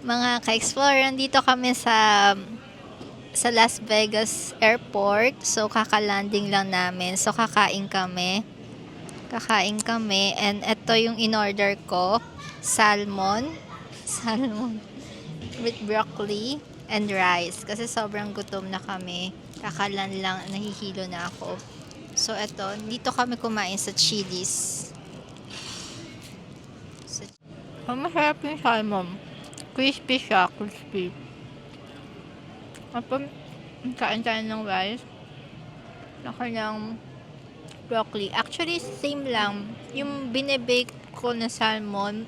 Mga ka-explore, nandito kami sa Las Vegas Airport. So, kaka-landing lang namin. So, kakain kami. And ito yung in-order ko. Salmon. Salmon. With broccoli and rice. Kasi sobrang gutom na kami. Kakalan lang, nahihilo na ako. So, ito. Dito kami kumain sa Chili's. Masarap yung salmon. Crispy siya, crispy. Kapag kain tayo ng rice, saka ng broccoli. Actually, same lang. Yung binibake ko na salmon,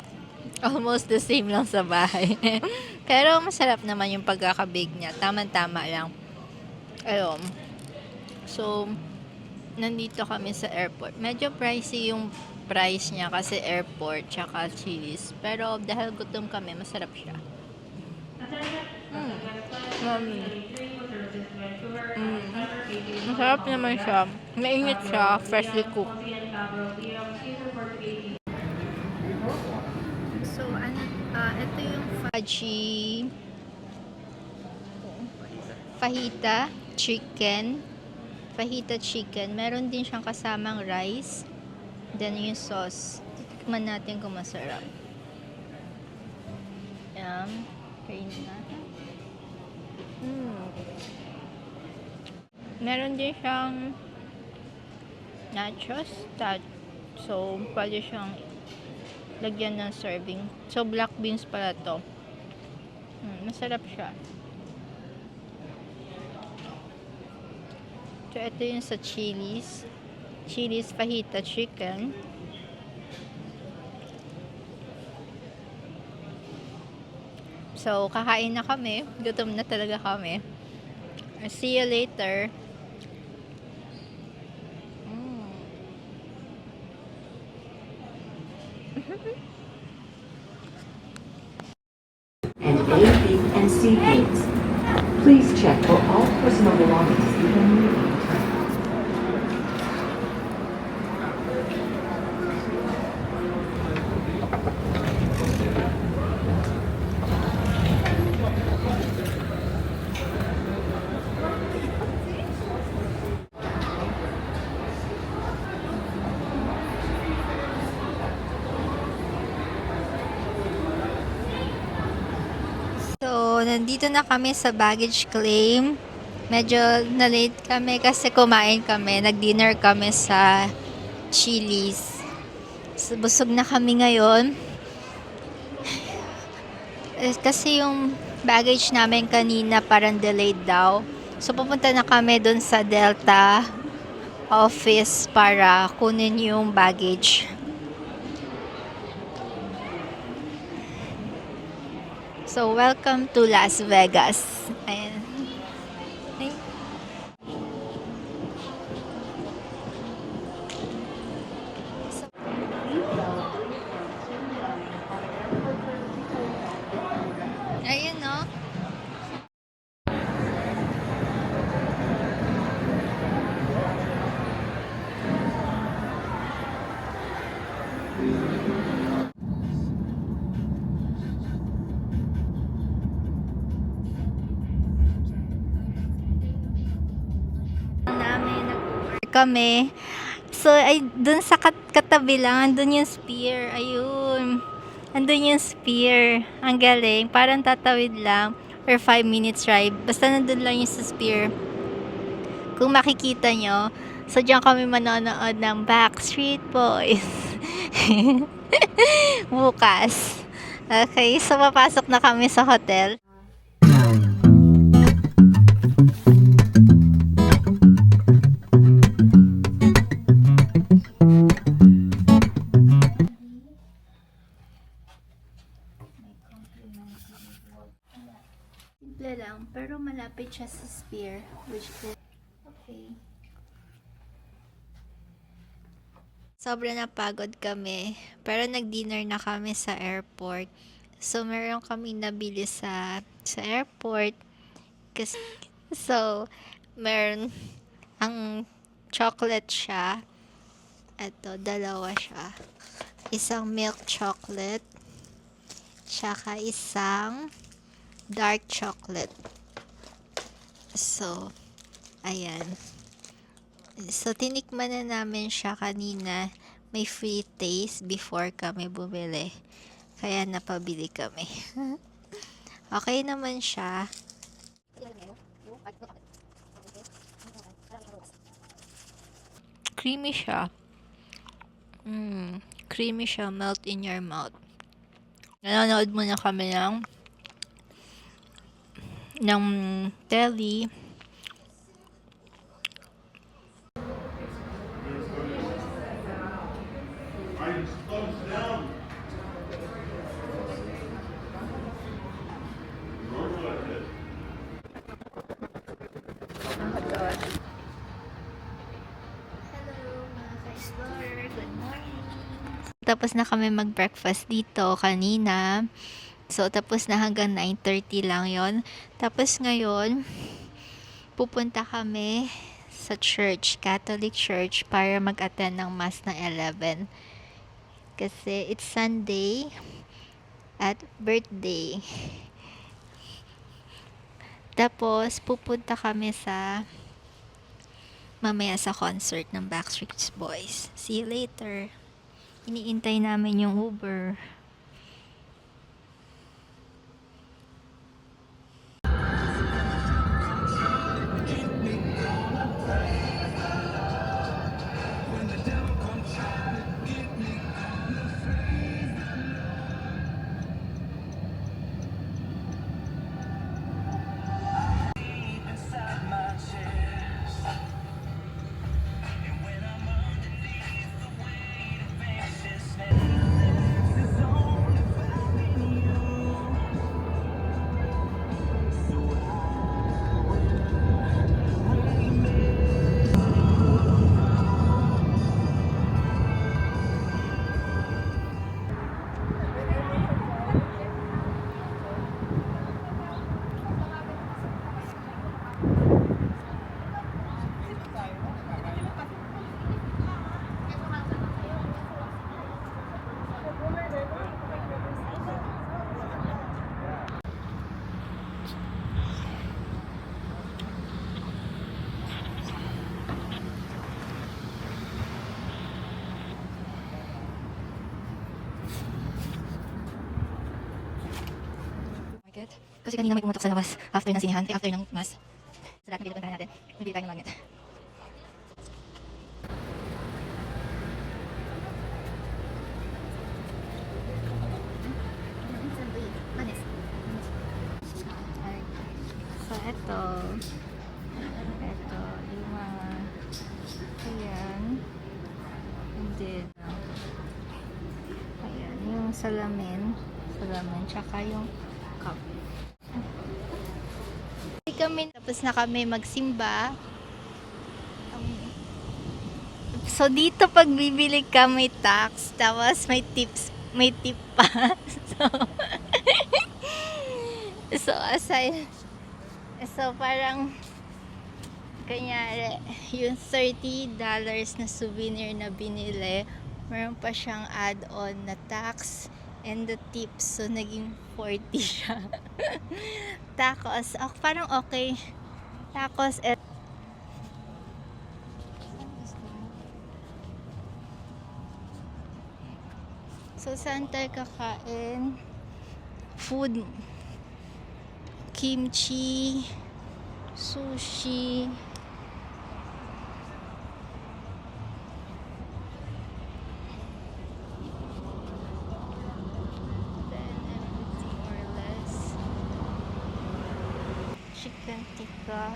almost the same lang sa bahay. Pero masarap naman yung pagkakabake niya. Tama-tama lang. Ayun. So, nandito kami sa airport. Medyo pricey yung price niya kasi airport tsaka Chili's. Pero dahil gutom kami, masarap siya. Masarap naman siya. Mainit siya, freshly cooked. So, ito yung fajita chicken. Fajita chicken. Meron din siyang kasamang rice. Then yung sauce. Tikman natin kung masarap. Yan. Kainin natin. Meron din siyang nachos. So, pwede siyang lagyan ng serving. So, black beans pala to. Masarap siya. So, ito yung sa Chili's. Chili's fajita chicken. So, kakain na kami. Gutom na talaga kami. See you later. And A, B, and C gates. Please check for all personal belongings even leaving. So, nandito na kami sa baggage claim. Medyo na-late kami kasi kumain kami. Nag-dinner kami sa Chili's. So, busog na kami ngayon. Kasi yung baggage namin kanina parang delayed daw. So, pupunta na kami dun sa Delta office para kunin yung baggage. So, welcome to Las Vegas. Ayan. Ayun, no? Kami. So, ay, dun sa katabi lang, andun yung spear. Ayun. Andun yung spear. Ang galing. Parang tatawid lang. Or 5 minutes ride. Basta nandun lang yung sa spear. Kung makikita nyo, so dyan kami manonood ng Backstreet Boys. Bukas. Okay, so papasok na kami sa hotel. Simple lang, pero malapit siya sa spear, which is okay. Sobra napagod kami, pero nag-dinner na kami sa airport. So, meron kami nabili sa airport. So, meron ang chocolate siya. Ito, dalawa siya. Isang milk chocolate, tsaka isang dark chocolate. So, ayan. So, tinikman na namin siya kanina. May free taste before kami bumili. Kaya napabili kami. Okay naman siya. Creamy siya. Creamy siya. Melt in your mouth. Nanonood muna kami ng telly. Tapos na kami mag-breakfast dito kanina. So, tapos na hanggang 9:30 lang yon. Tapos ngayon, pupunta kami sa church, Catholic Church, para mag-attend ng Mass ng 11. Kasi it's Sunday at birthday. Tapos, pupunta kami mamaya sa concert ng Backstreet Boys. See you later. Iniintay namin yung Hoover. Market. Kasi kanina may pumutok sa labas after ng sinihan, after ng mass. Sa lahat ng pinagpuntahan natin, bibili tayo ng magnet. So, ito yung mga ayan, and then ayan, yung salamin, tsaka yung cup. Tapos na kami magsimba. So, dito pag bibili ka may tax, tapos may tip pa. So parang kanyari, yung $30 na souvenir na binili, meron pa siyang add-on na tax and the tips. So, naging 40 siya. Tacos. Parang okay. Tacos at so, saan tayo kakain? Food. Kimchi. Sushi. Chicken tikka,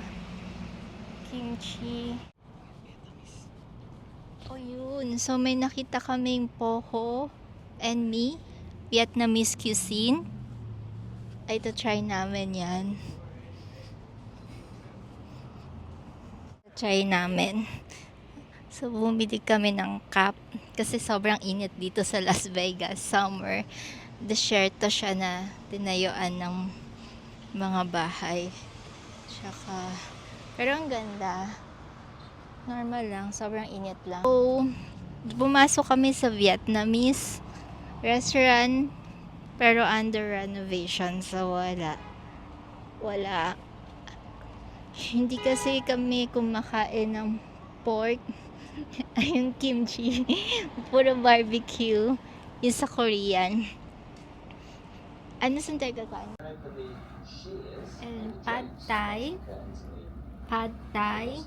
kimchi. Oh, yun. So, may nakita kaming poho and me, Vietnamese cuisine. Ay, ito try namin yan. Try namin. So, bumili kami ng cup kasi sobrang init dito sa Las Vegas, summer. Desierto siya na tinayuan ng mga bahay. Tsaka, pero ang ganda. Normal lang, sobrang init lang. So, pumasok kami sa Vietnamese restaurant, pero under renovation, so wala. Wala. Hindi kasi kami kumakain ng pork. Ayun, kimchi. Puro barbecue. Yung sa Korean. Ano saan tayo kakain? And pad thai. Pad thai.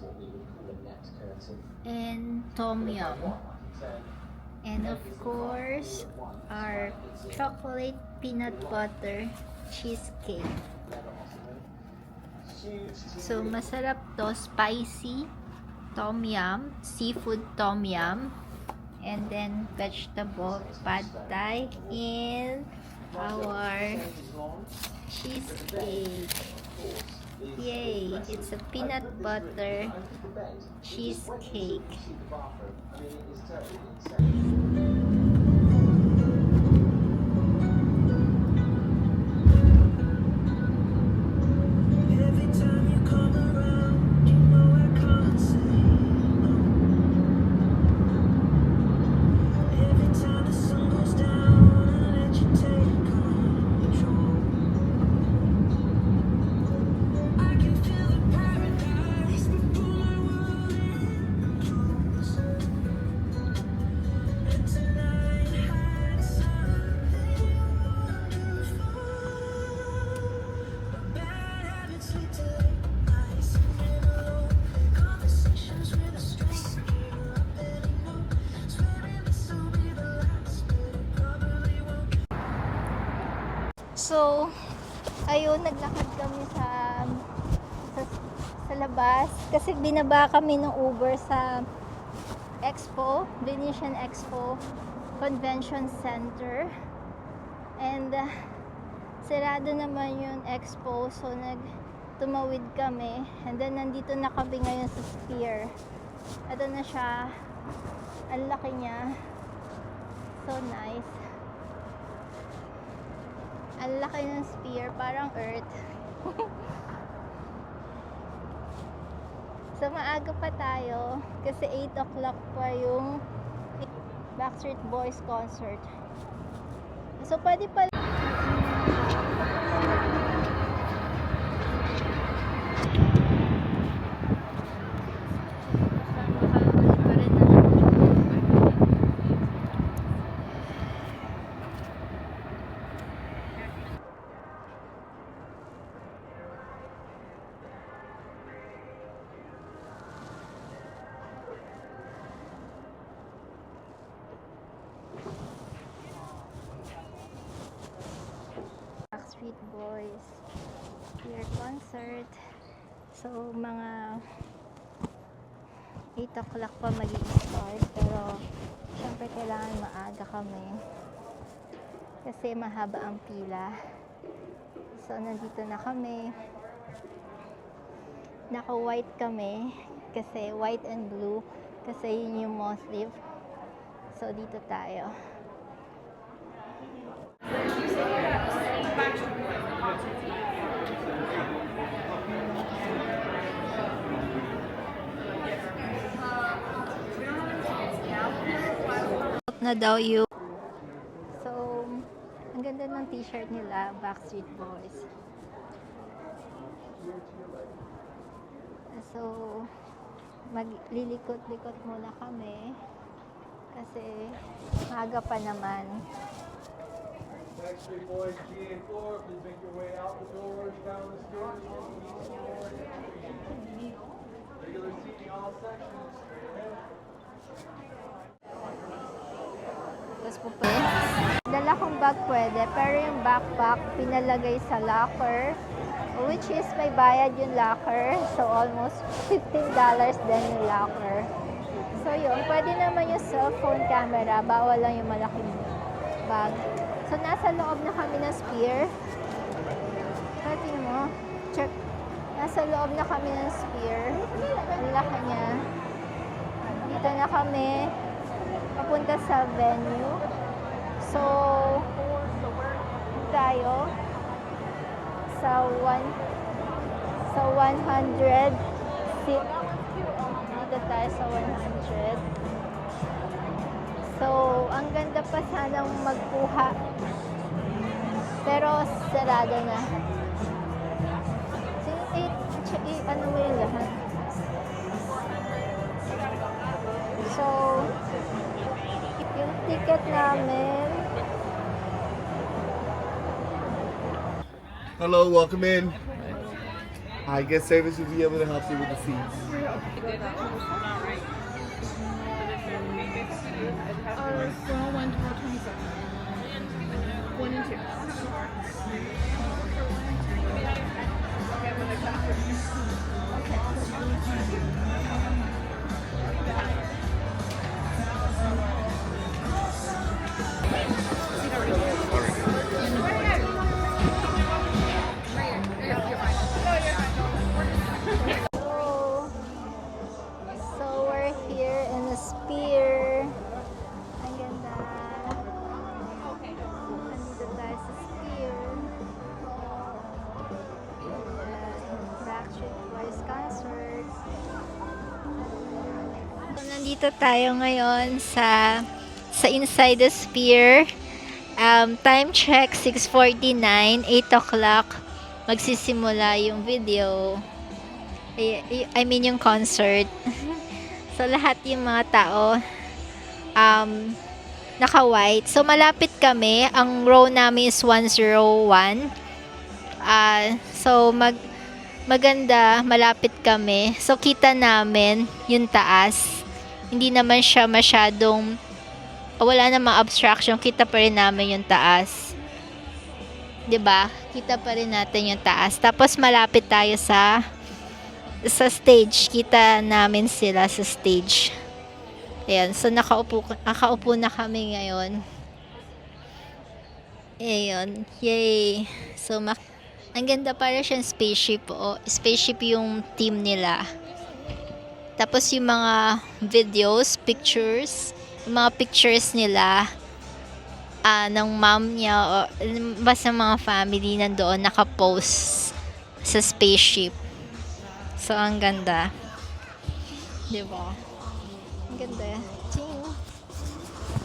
And tom yum. And of course, our chocolate peanut butter cheesecake. So, masarap to. Spicy tom yum, seafood tom yum, and then vegetable pad thai, and our cheesecake. Yay! It's a peanut butter cheesecake. So, ayun, naglakad kami sa labas kasi binaba kami ng Uber sa Expo, Venetian Expo Convention Center, and sarado naman yung Expo, so tumawid kami, and then nandito na kami ngayon sa Sphere. Ito na siya, ang laki niya, so nice. Ang laki ng Sphere, parang Earth. So maaga pa tayo kasi 8 o'clock pa yung Backstreet Boys concert. So pwede pa. Backstreet Boys year concert. So mga 8 o'clock pa mag-i-start, pero syempre kailangan maaga kami kasi mahaba ang pila. So nandito na kami, naka-white kami kasi white and blue kasi yun yung Muslim. So dito tayo. Na daw yung so ang ganda ng t-shirt nila, Backstreet Boys. So maglilikot-likot muna kami kasi maaga pa naman. Backstreet Boys GA4, please make your way out the doors, down the stairs, regular seating all sections, straight ahead. Tapos po pa. Dala kong bag pwede, pero yung backpack pinalagay sa locker, which is may bayad yung locker, so almost $15 din yung locker. So yun, pwede naman yung cellphone camera, bawal lang yung malaking bag. So nasa loob na kami ng Sphere. Pwede mo, check. Nasa loob na kami ng Sphere. Ang laki niya. Dito na kami papunta sa venue. So tayo sa 100 seat. Dito tayo sa 100. So ang ganda pa sanang magkuha, pero sarado na. ano mo yung lahat. So, yung ticket namin, Hello, welcome in. I guess service will be able to help you with the seats. From 1 to 27. 1 and 2. so we're here in a spear. Ang ganda. Nandito tayo sa spear. Backstreet Boys concert. So, nandito tayo ngayon sa inside the spear. Time check 6:49, 8 o'clock magsisimula yung video. I mean yung concert. So lahat yung mga tao naka-white. So malapit kami. Ang row namin is 101. So maganda, malapit kami. So kita namin yung taas. Hindi naman siya masyadong wala namang obstruction, kita pa rin namin yung taas. 'Di ba? Kita pa rin natin yung taas. Tapos malapit tayo sa stage. Kita namin sila sa stage. Ayan, so nakaupo na kami ngayon. Ayun, yay. So ang ganda, para siyang spaceship. Spaceship yung team nila. Tapos yung mga videos, pictures, yung mga pictures nila ng mom niya o basta mga family nandoon nakapost sa spaceship. So ang ganda. 'Di ba? Ang ganda. Ching.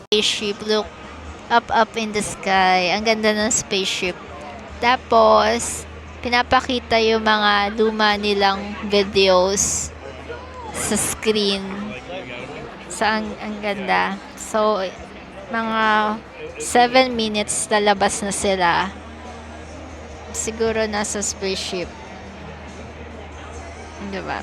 Spaceship, look up in the sky. Ang ganda ng spaceship. Tapos pinapakita yung mga luma nilang videos sa screen. So ang ganda. So mga 7 minutes lalabas na sila. Siguro nasa spaceship. Diba?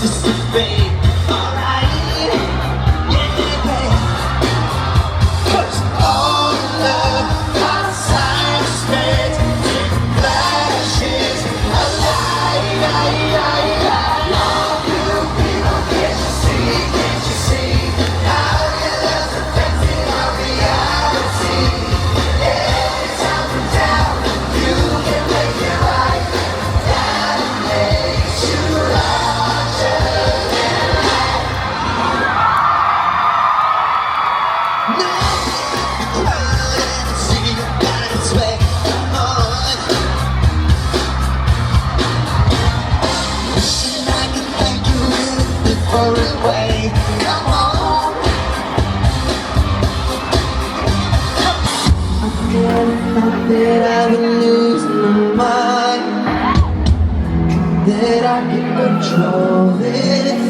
just a fake. Alright, yeah. 'Cause all love outside space, it flashes a light. All you people, can't you see? Can't you see how your love's affecting our reality? Every time we're down, you can make it right. That makes you larger than life. No, see that it's way on. Wishing I could thank you in a different way. Come on. I thought that I would lose my mind, that I could control it.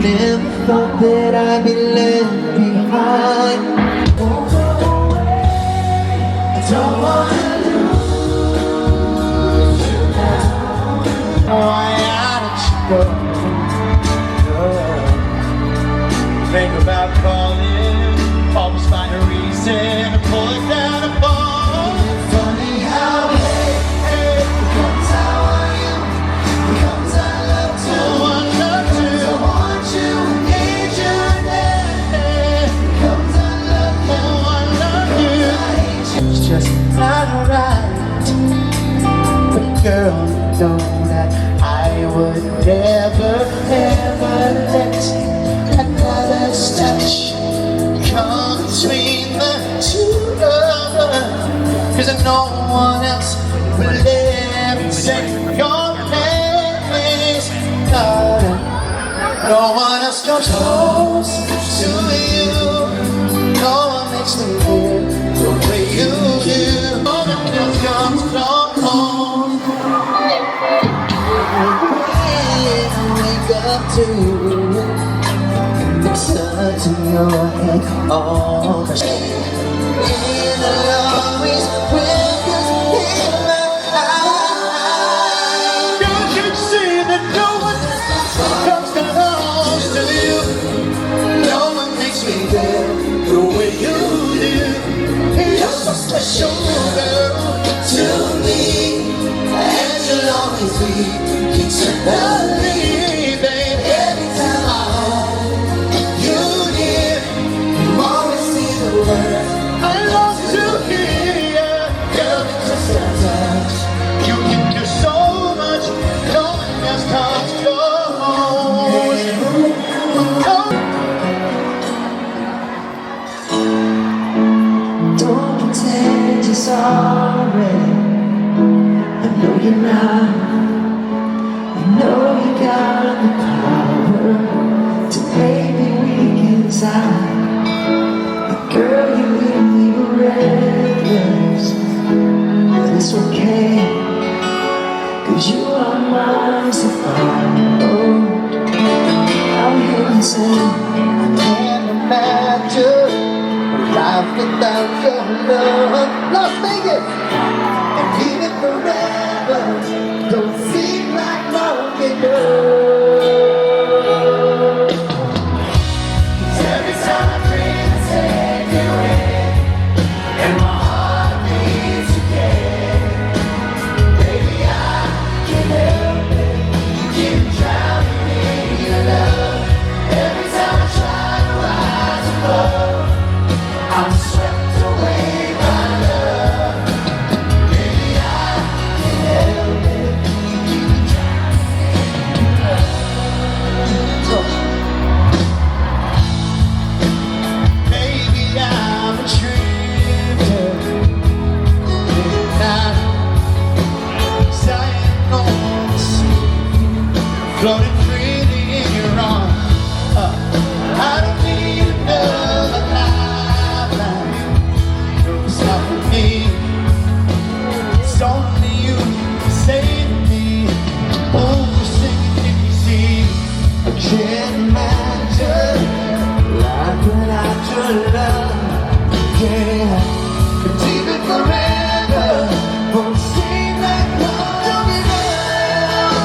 Never thought that I'd be left behind. I don't wanna lose you now. Why did you go? Think about calling, always find a reason to pull it down a ball. Funny how hey, becomes how I am, becomes I love to want to want you, need you there. Becomes I love you, I love you. It's just not right, but girl, you know that I would never, ever let another touch come between the two of us. 'Cause no one else will ever take your place. No one else comes close to you. No one makes me feel the way you do. No one else comes close. When I wake up to the suns in your head, all the shade in the always whispers in my eyes. Don't you see that no one comes close to you? No one makes me feel the way you do. You're so special, girl, to me, and you'll always be eternally, babe. Every time I hold you near, you always see the words I love to hear. Girl, it's just a touch. You can do so much, no one else comes close. Don't pretend you're sorry. I know you're not. I know you got the power to make me weak inside. But girl, you leave me reckless. But it's okay, 'cause you are mine so far. I'm here to say I can't imagine a life without your love. Las Vegas, and even forever don't seem like long enough. 'Cause every time I dream I take you in, and my heart beats again. Baby, I can't help it, you keep drowning me in love. Every time I try to rise above, I'm swept away by love. Baby, I can't help it, you keep drowning me in love. Maybe I'm a traitor, not sighing on the sea, floating freely in your arms. I don't need another lifeline. It's not for me. It's only you to save me. Oh, singing if you see. I can't imagine life without your love. Yeah, but even forever won't seem like long enough.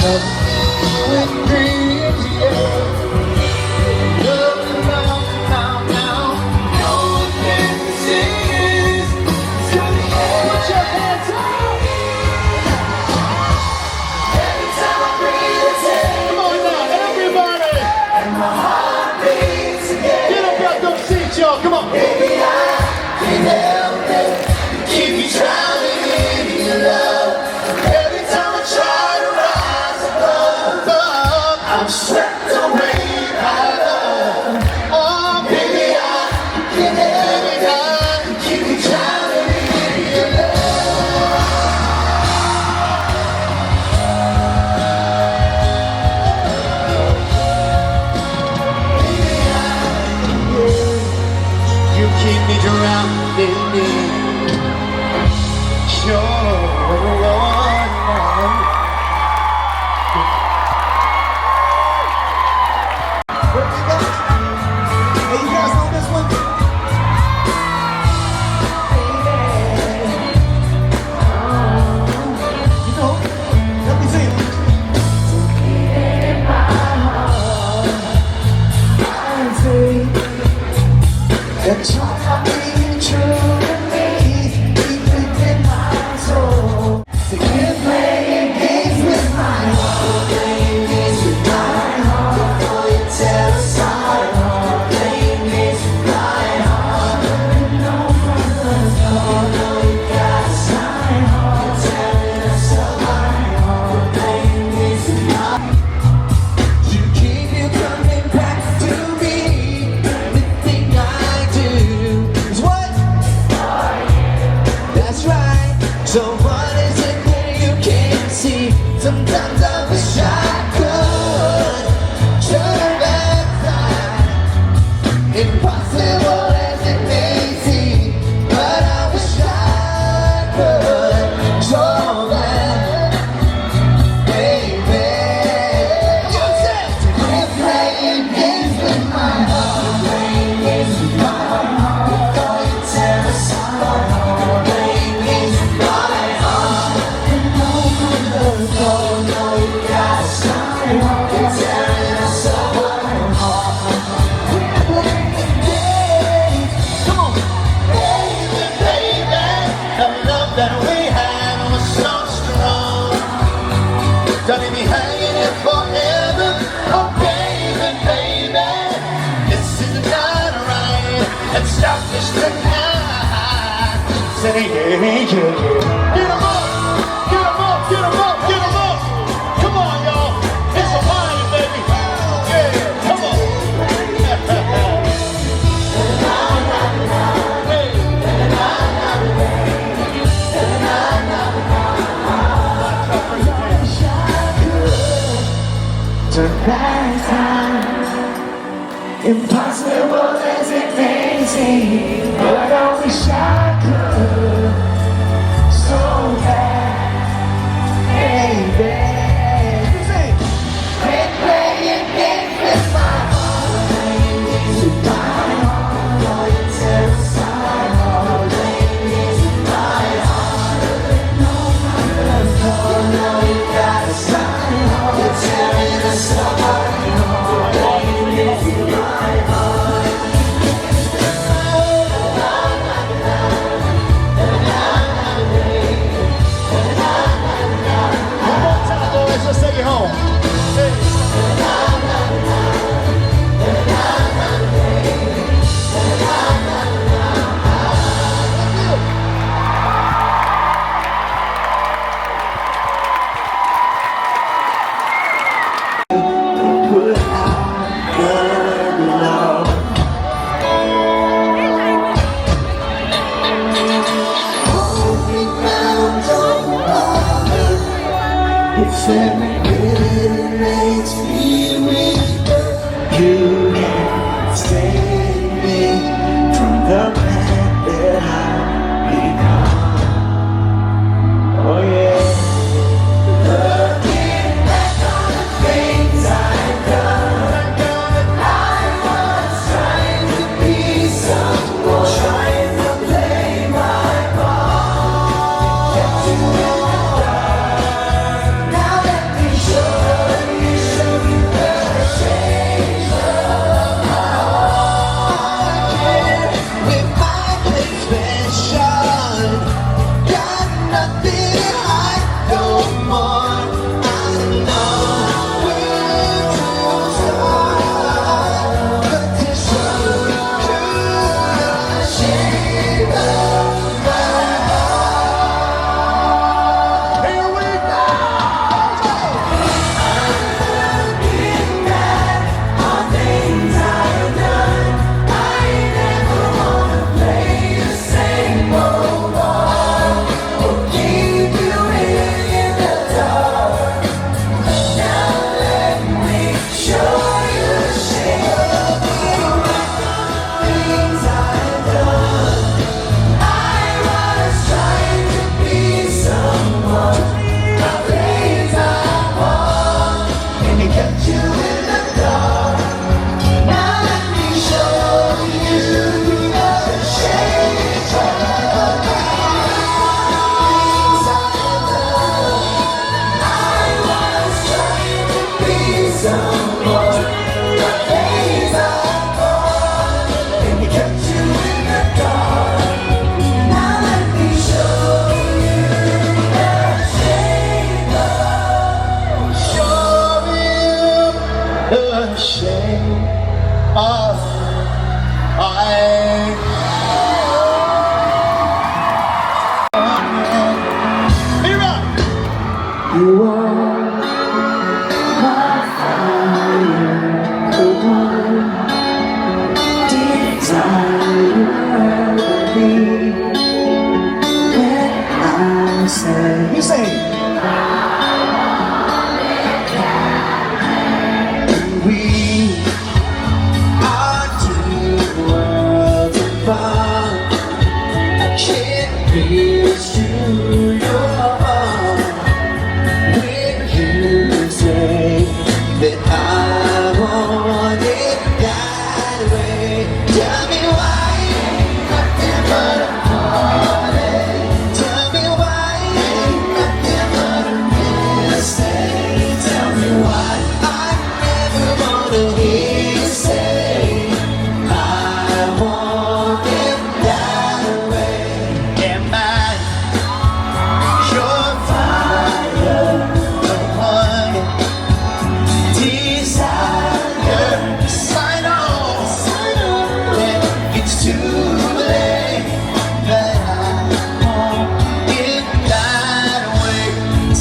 with dreams, yeah. Love now. No one can see this. Put your hands up. Every time I breathe, it's in. Come on now, everybody. And my heart beats again. Get up out those seats, y'all. Come on. Baby, I can't help it. Keep you drowning in your love. Every time I try to rise above, I'm swept away by love. Oh, baby, I can't help it. Keep you drowning in your love. You keep me drowning in your love. Where we go? Hey, you guys know this one? You know? Let me see it. That you're being true to me, deep within my soul. So keep playing games with my heart, playing games with my heart. Before you tell us I'm playing games with my heart. You know from the start, you know you got us my heart, telling us of my heart, playing games with my heart. You keep you coming back to me. Everything I do is what? That's right. So what is it that you can't see? Sometimes I wish I could turn back time. Impossible as it may seem, but I wish I could show that, baby. You said to quit playing games with my heart, playing games with my heart. Before you tear us apart, playing games with my heart. You know from the start, know you got us my heart, you're tearing us apart. We're playing games. Come on, baby. The love that we had was so strong. Gonna be hanging here forever. Oh, baby. This is not right. Let's stop this tonight. Say, yeah. Get 'em up. Get 'em up. Get 'em up. Get 'em up. Come on, y'all. It's a party, baby. Yeah, come on. Turn back time. Impossible as it may seem, but I wish I could. So bad, baby. Quit playing games with my heart, playing games with my heart. All you tell us my heart, playing games with my heart. No matter what, you know you got us my heart, you're tearing us apart. Playing games with my heart. One more time, boys, let's take it home. It's every bit makes me weak. You can save me from the man that I've become. Oh yeah. Looking back on the things I've done, I was trying to be someone, trying to play my part. Kept you in the dark. Now let me show You are my fire, the one desire me. When I say, you say, we are two worlds apart. Can't reach to your heart when you say that I want it that way. Tell me why ain't nothing but a heartache. Tell me why ain't nothing but a mistake. Tell me why I never wanna hear you say I want it that way. Am I your fire, the one desire? Sign on that it's too late, that I want it that way.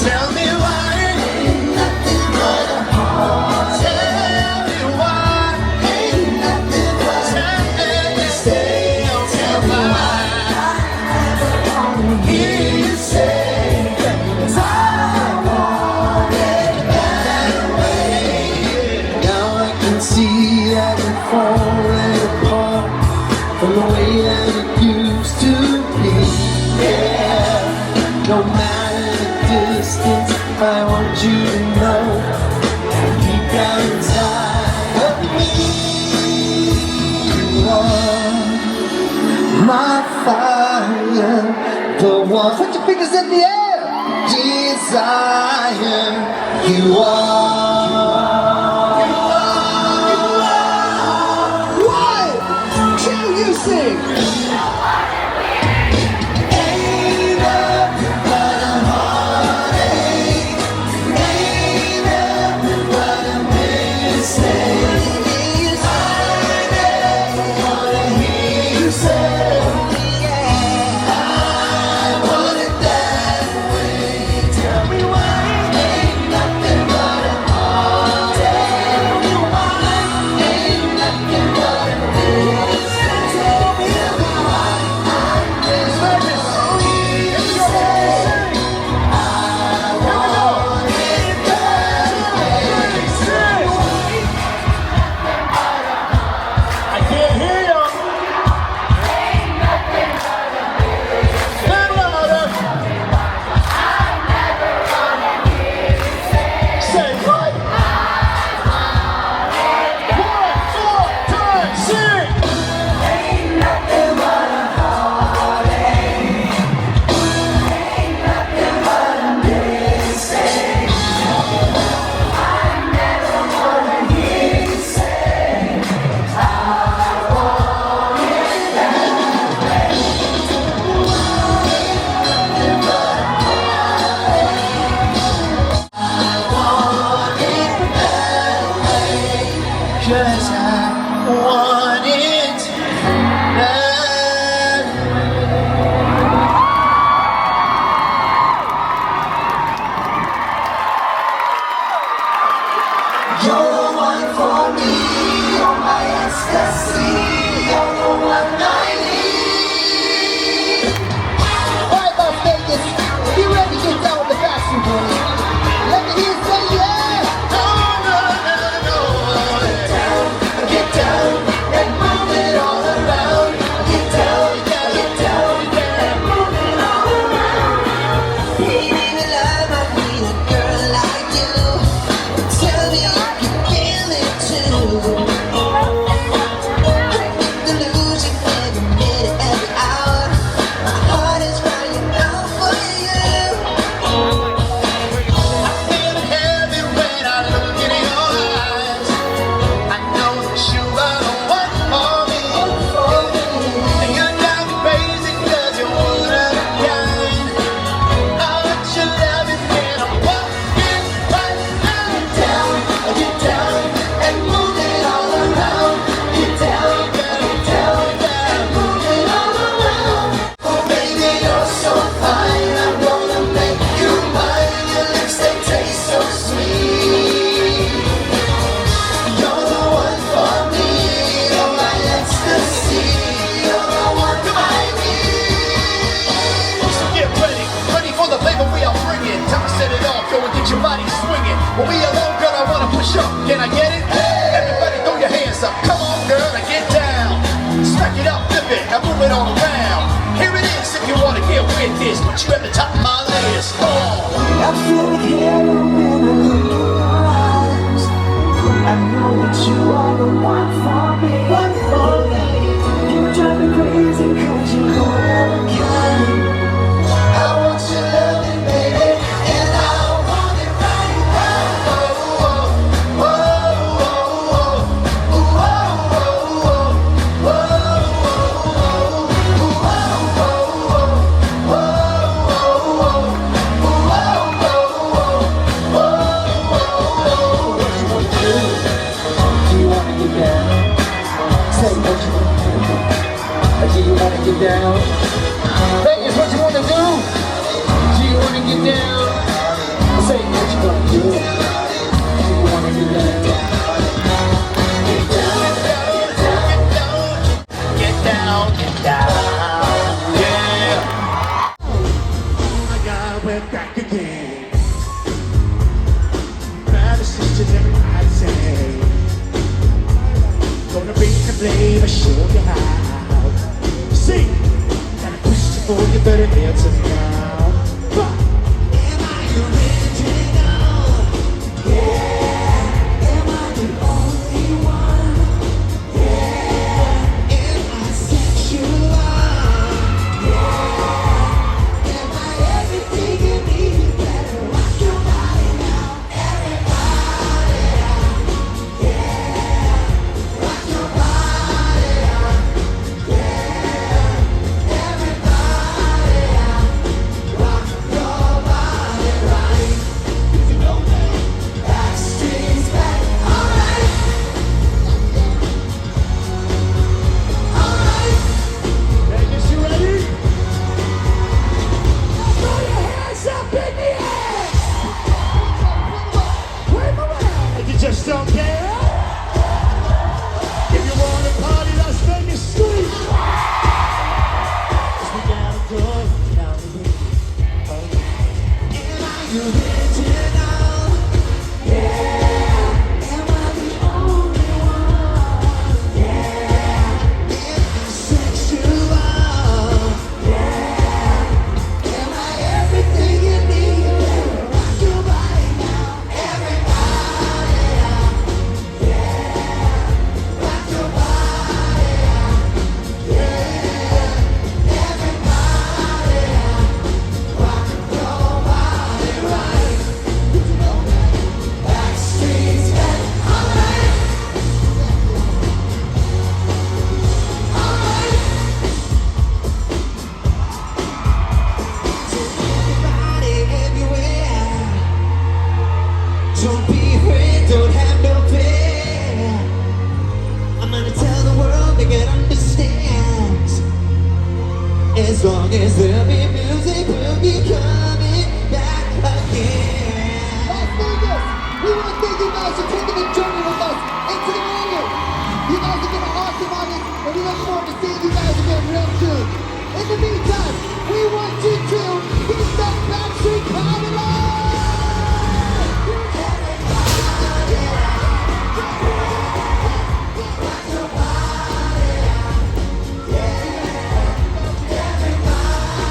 Tell me why ain't nothing but a heart. Tell me why ain't nothing but a mistake. Tell me why hear you say I want it that way. Now I can see that we're falling apart from the way that it used to be. Yeah, no matter the distance, I want you to know deep down inside of me, you are my fire, the one. Put your fingers in the air. Desire, you are. What can you sing? Ain't nothing but a heartache. Ain't nothing but a mistake. I never wanna hear you say I want it that way. Tell me why ain't nothing but a Go and get your body swinging. When we alone, girl, I wanna push up. Can I get it? Everybody throw your hands up. Come on, girl, now get down. Smack it up, flip it, now move it all around. Here it is, if you wanna get with this. Put you at the top of my list. Come on. I feel it here when I look in your eyes. I know that you are the one for me. One for me. You drive me crazy 'cause you're one of a kind. I want your loving, baby, and I want it right now. Oh, oh, oh, oh, oh, oh, oh, Do you wanna get down? Say what you wanna do. Do you wanna get down? Vegas, what you wanna do? Do you wanna get down? Say what you wanna do. Do you wanna get down? get down, get down, yeah. Oh my God, we're back again. Brothers, sisters, everybody say, gonna bring the blame, show you how. See, gotta push before you better dance now. Am I original? Yeah. Am I the only one? Yeah. Am I sexual? Yeah. Am I everything you need? You better rock your body now. Everybody, yeah. Rock your body, yeah. Everybody, rock your body right. You know me. Backstreet's back, alright. Alright. Vegas, you ready? Throw your hands up in the air. Wave around. You just don't care. If you want to party, Las Vegas Street. We gotta go down the road. Am I original? Yeah. Am I the only one? Yeah. Am I sexual? Yeah. Am I everything you need? You better rock your body now. Everybody, yeah. Rock your body, yeah. Everybody, rock your body right. Backstreet's back, alright. Alright. Everybody everywhere. Don't be afraid, don't have no fear. I'm gonna tell the world they can understand. As long as there be music, we'll be coming back again. Las Vegas, we want to thank you guys for taking the journey with us into the million. You guys have been awesome on this, and we look forward to seeing you guys again real soon. In the meantime, we want you to keep that Backstreet Party alive! Everybody,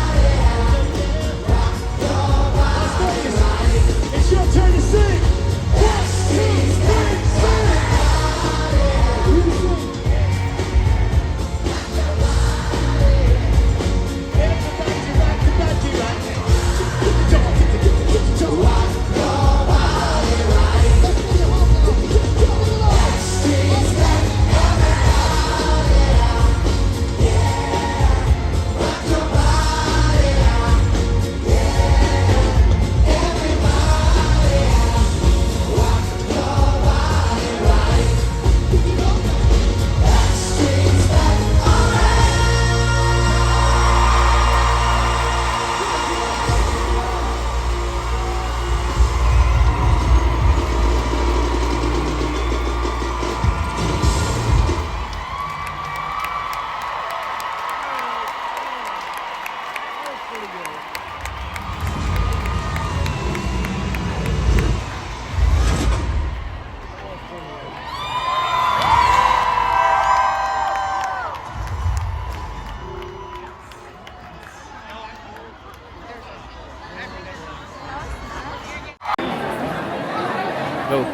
Go.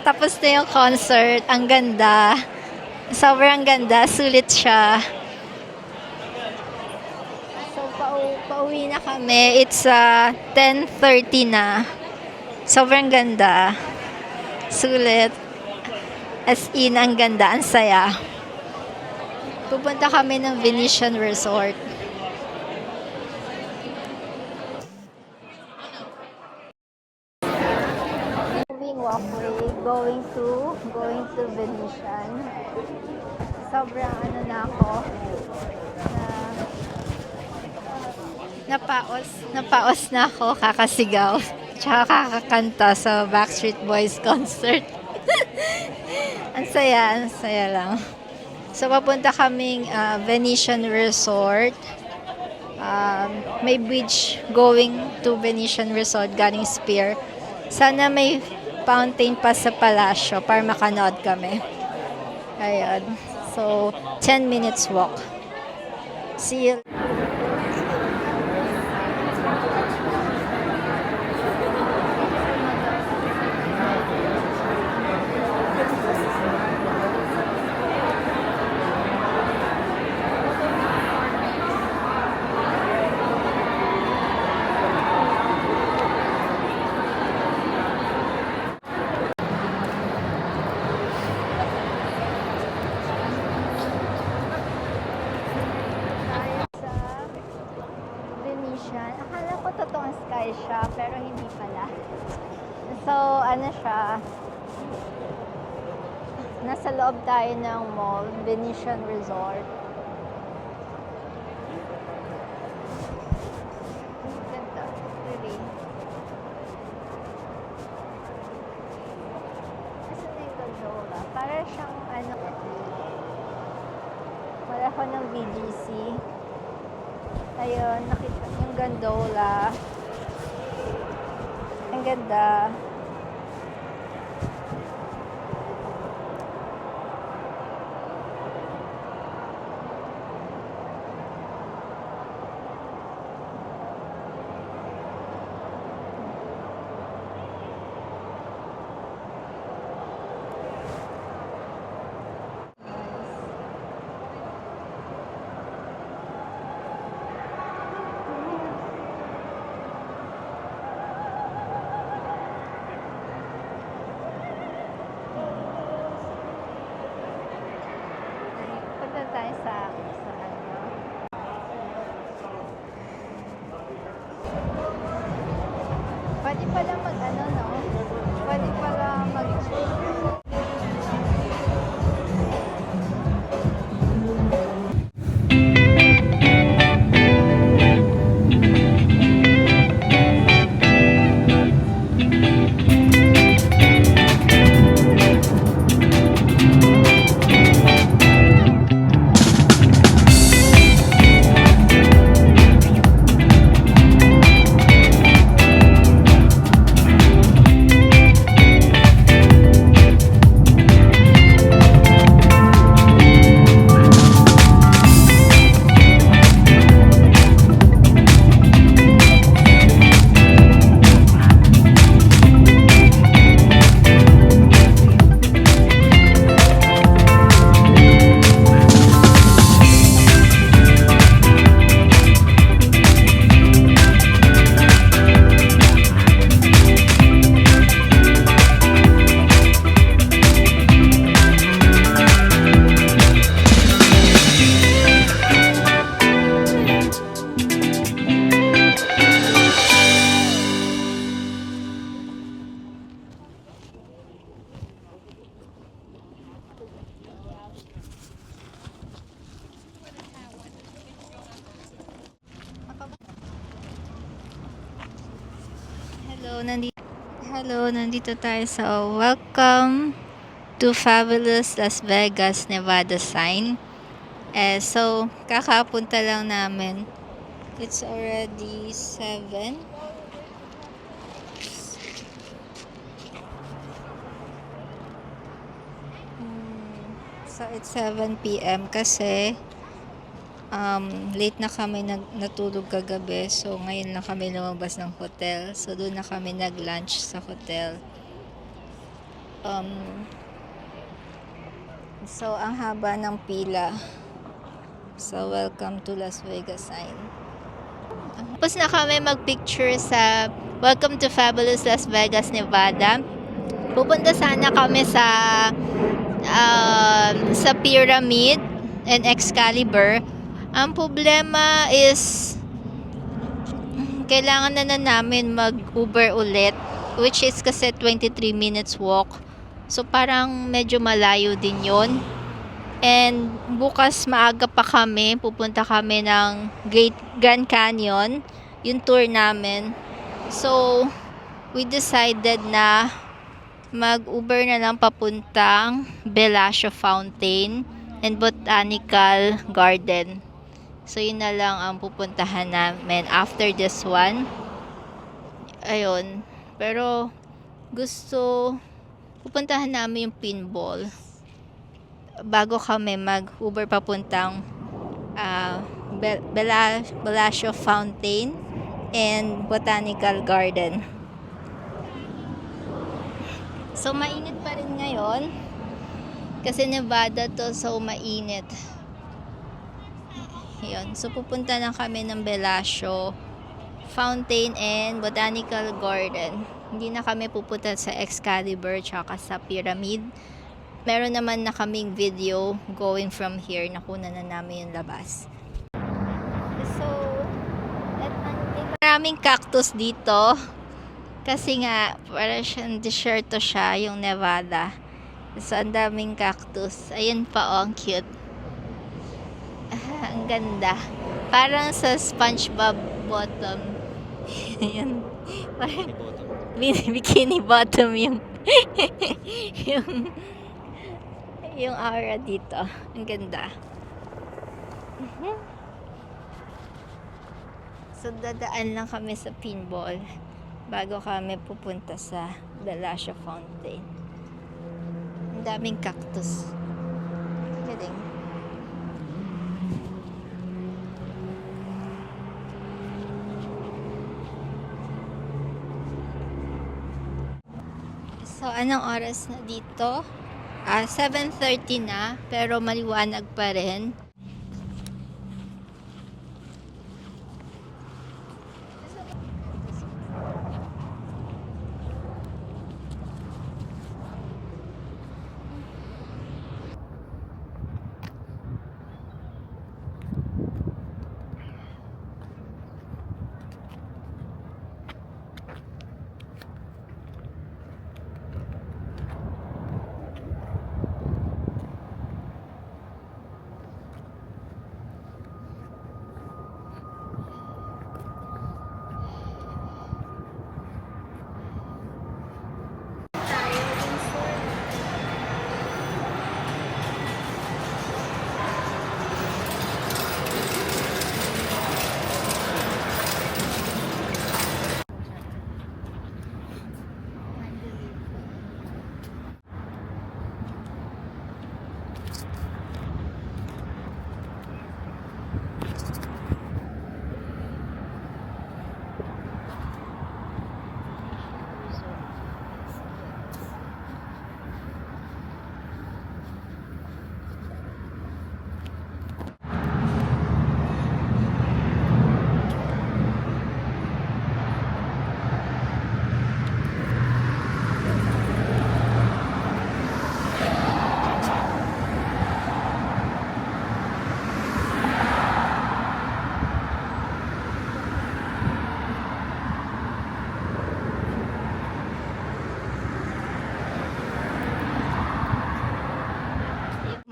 Tapos na yung concert. Ang ganda. Sobrang ganda. Sulit siya. So, pauwi na kami. It's 10:30 na. Sobrang ganda. Sulit. As in, ang ganda. Ang saya. Pupunta kami ng Venetian Resort. Moving walkway, going to Venetian. Sobrang ano na ako, napaos na ako kakasigaw, tsaka kakakanta sa Backstreet Boys concert. Ang saya lang. So, papunta kaming Venetian Resort. May bridge going to Venetian Resort galing Spear. Sana may fountain pa sa palasyo para makanood kami. Ayun. So, 10 minutes walk. See you. Venetian. Akala ko totoong sky siya, pero hindi pala. So, ano siya? Nasa loob tayo ng mall, Venetian Resort. Ganda, really. Asan na yung gondola? Para siyang, wala ko ng BGC. Ayun, nakita yung gondola. Ang ganda. Punta tayo sa ano. Pwede pala mag no? Pwede pala mag Hello, nandito tayo sa Welcome to Fabulous Las Vegas, Nevada sign. So, kakapunta lang namin. It's already 7. So, it's 7 p.m. kasi late na kami natulog kagabi. So, ngayon na kami lumabas ng hotel. So, doon na kami nag-lunch sa hotel. So, ang haba ng pila. So, welcome to Las Vegas sign. Tapos na kami mag-picture sa Welcome to Fabulous Las Vegas, Nevada. Pupunta sana kami sa Pyramid and Excalibur. Ang problema is kailangan na namin mag-Uber ulit, which is kasi 23 minutes walk. So parang medyo malayo din yon. And bukas maaga pa kami, pupunta kami ng Grand Canyon, yung tour namin. So we decided na mag-Uber na lang papuntang Bellagio Fountain and Botanical Garden. So, yun na lang ang pupuntahan namin after this one. Ayun. Pero, pupuntahan namin yung pinball bago kami mag-Uber papuntang Bellagio Fountain and Botanical Garden. So, mainit pa rin ngayon. Kasi Nevada to, so mainit. Yun. So, pupunta na kami ng Bellagio Fountain and Botanical Garden. Hindi na kami pupunta sa Excalibur tsaka sa Pyramid. Meron naman na kaming video going from here. Nakuna na namin yung labas. So, maraming cactus dito. Kasi nga, para siyang desierto siya, yung Nevada. So, ang daming cactus. Ayun pa, oh, ang cute. Ang ganda. Parang sa SpongeBob bottom. Ayun. Parang bikini bottom yung yung aura dito. Ang ganda. So, dadaan lang kami sa pinball bago kami pupunta sa Bellagio Fountain. Ang daming cactus. Galing. So, anong oras na dito? 7:30 na, pero maliwanag pa rin.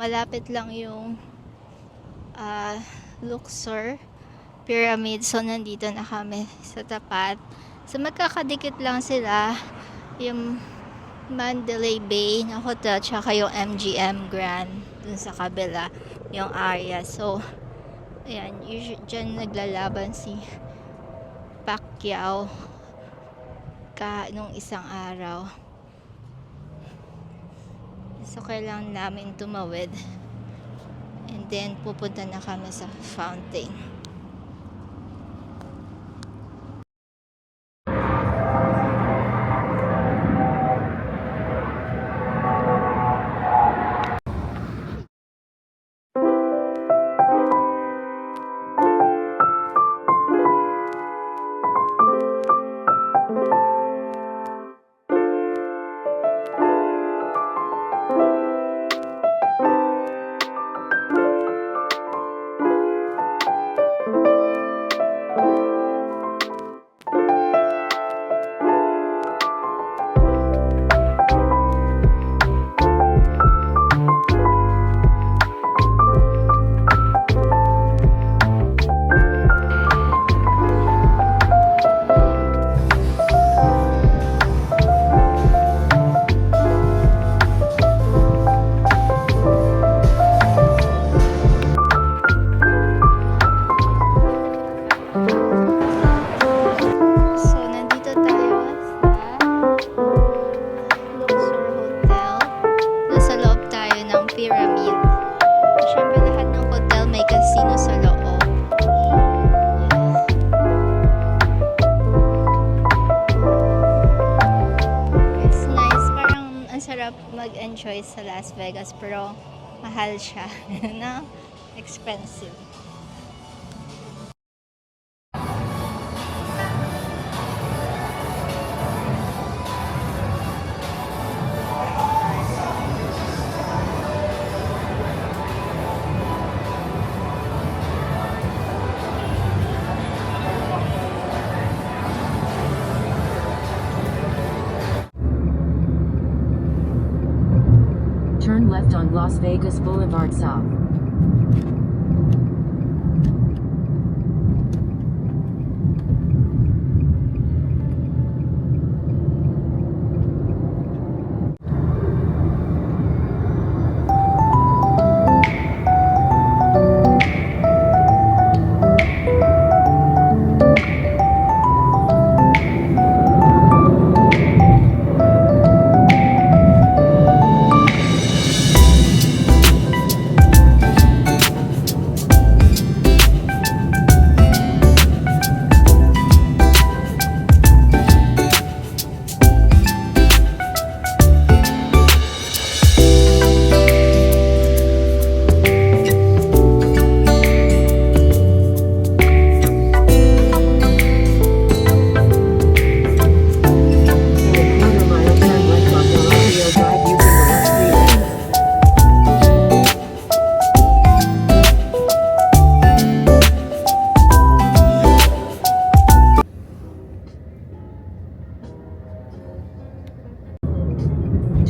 Malapit lang yung Luxor Pyramid. So, nandito na kami sa tapat. So, magkakadikit lang sila yung Mandalay Bay na hotel tsaka yung MGM Grand dun sa kabila yung area. So, ayan, dyan naglalaban si Pacquiao nung isang araw. So, kailangan namin tumawid. And then, pupunta na kami sa fountain. So, nandito tayo sa Luxor Hotel. Nasa loob tayo ng pyramid. Siyempre, lahat ng hotel may casino sa loob. It's nice. Parang ang sarap mag-enjoy sa Las Vegas, pero mahal siya. Na expensive. Turn left on Las Vegas Boulevard South.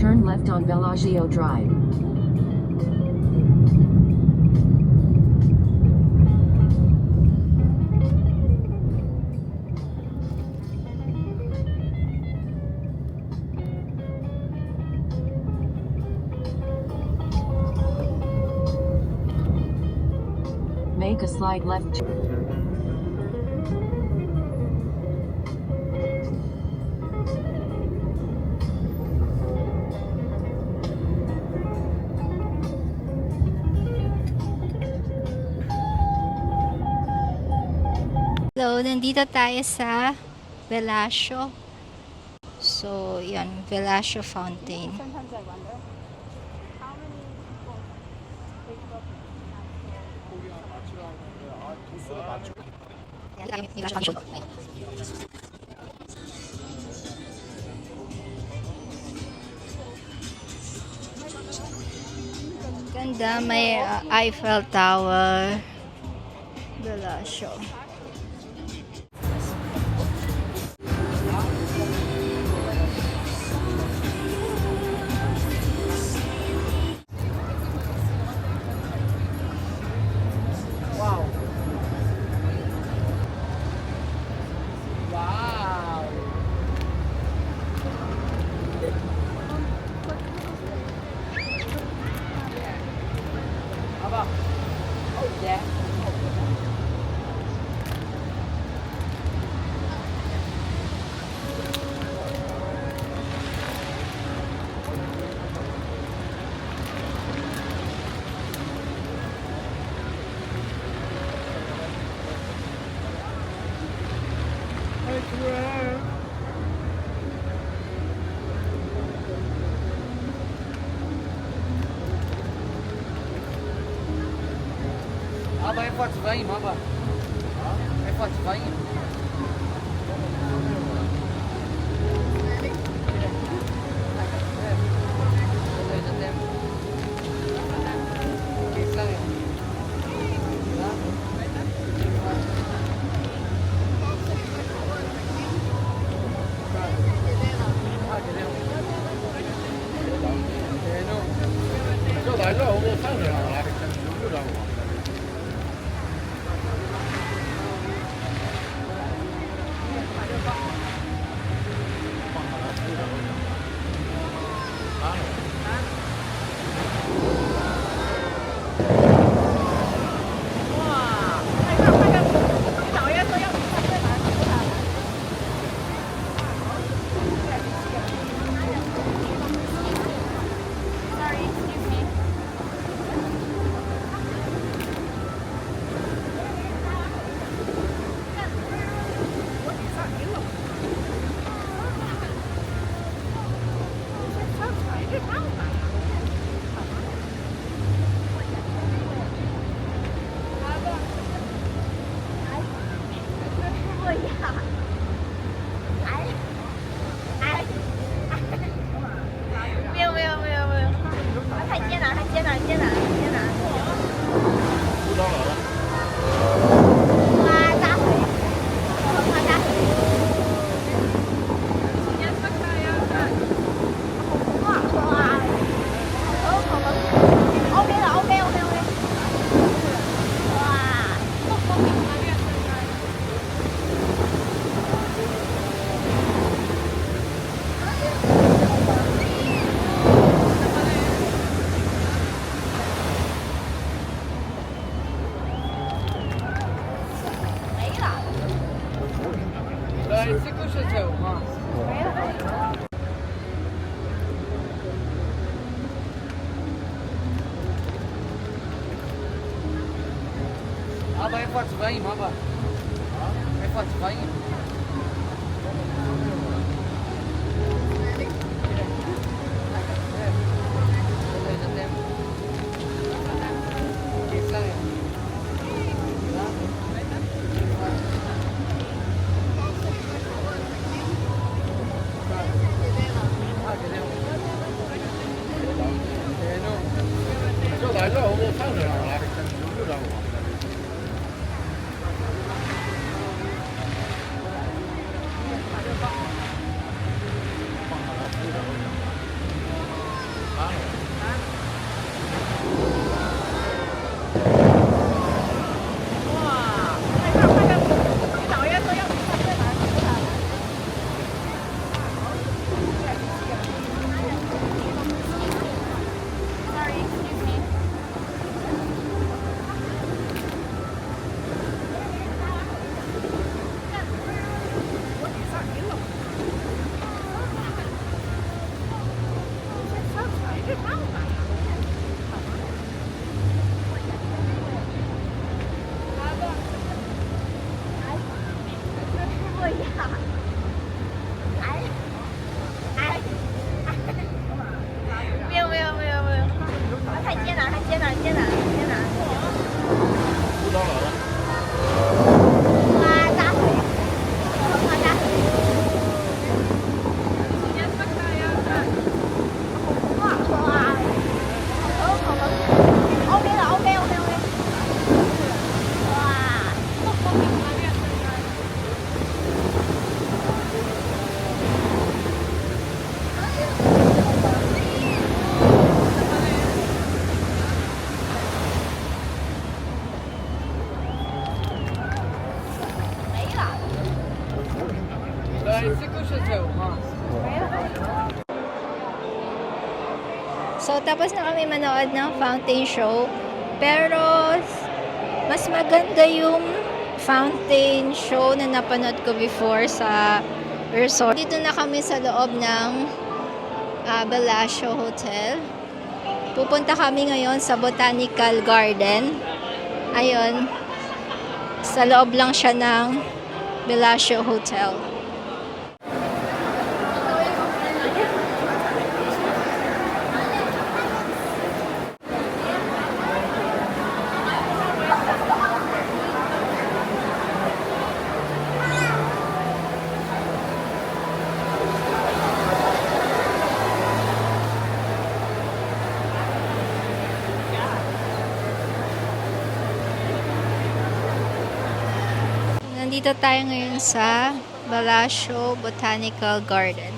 Turn left on Bellagio Drive. Make a slide left. So, nandito tayo sa Bellagio. So, yan, Bellagio Fountain. Sometimes I wonder how many people Facebook Ganda, may Eiffel Tower. Bellagio. Wow. Wow. Aba. Oh yeah. 主人。阿爸，发几万一吗？爸？啊？还发几万一？这玩意儿我给看看啊，就这个。这个是走吗？阿爸，还发几万一吗？爸？啊？还发几万一？这玩意儿我给看看啊，就这个。这个是走吗？ So, tapos na kami manood ng fountain show. Pero, mas maganda yung fountain show na napanood ko before sa resort. Dito na kami sa loob ng Bellagio Hotel. Pupunta kami ngayon sa Botanical Garden. Ayun. Sa loob lang siya ng Bellagio Hotel. Nandito tayo ngayon sa Bellagio Botanical Garden.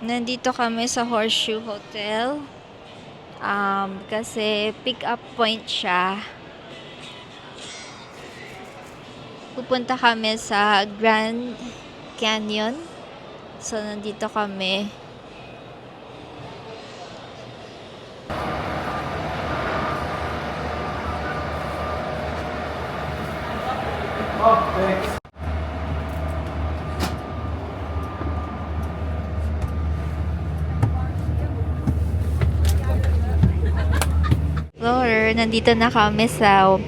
Nandito kami sa Horseshoe Hotel. Kasi pick up point siya. Pupunta kami sa Grand Canyon. So, nandito kami. Explorer, nandito na kami sa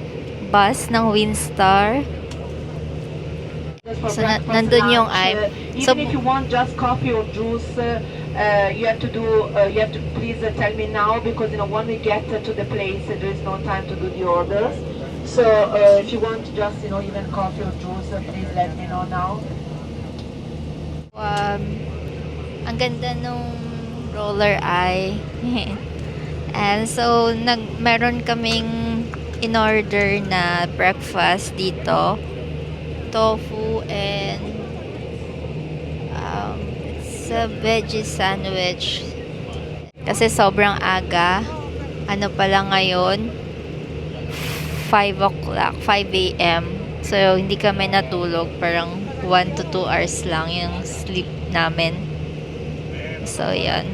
bus ng Windstar. So, nandun yung So, Even if you want just coffee or juice, you have to please tell me now, because when we get to the place, there is no time to do the orders. So if you want just even coffee or juice, please let me know now. ang ganda nung roller eye. And so, meron kaming in-order na breakfast dito. Tofu and it's a veggie sandwich. Kasi sobrang aga. Ano pala ngayon? 5 o'clock, 5 a.m. So, hindi kami natulog. Parang 1 to 2 hours lang yung sleep namin. So, yan.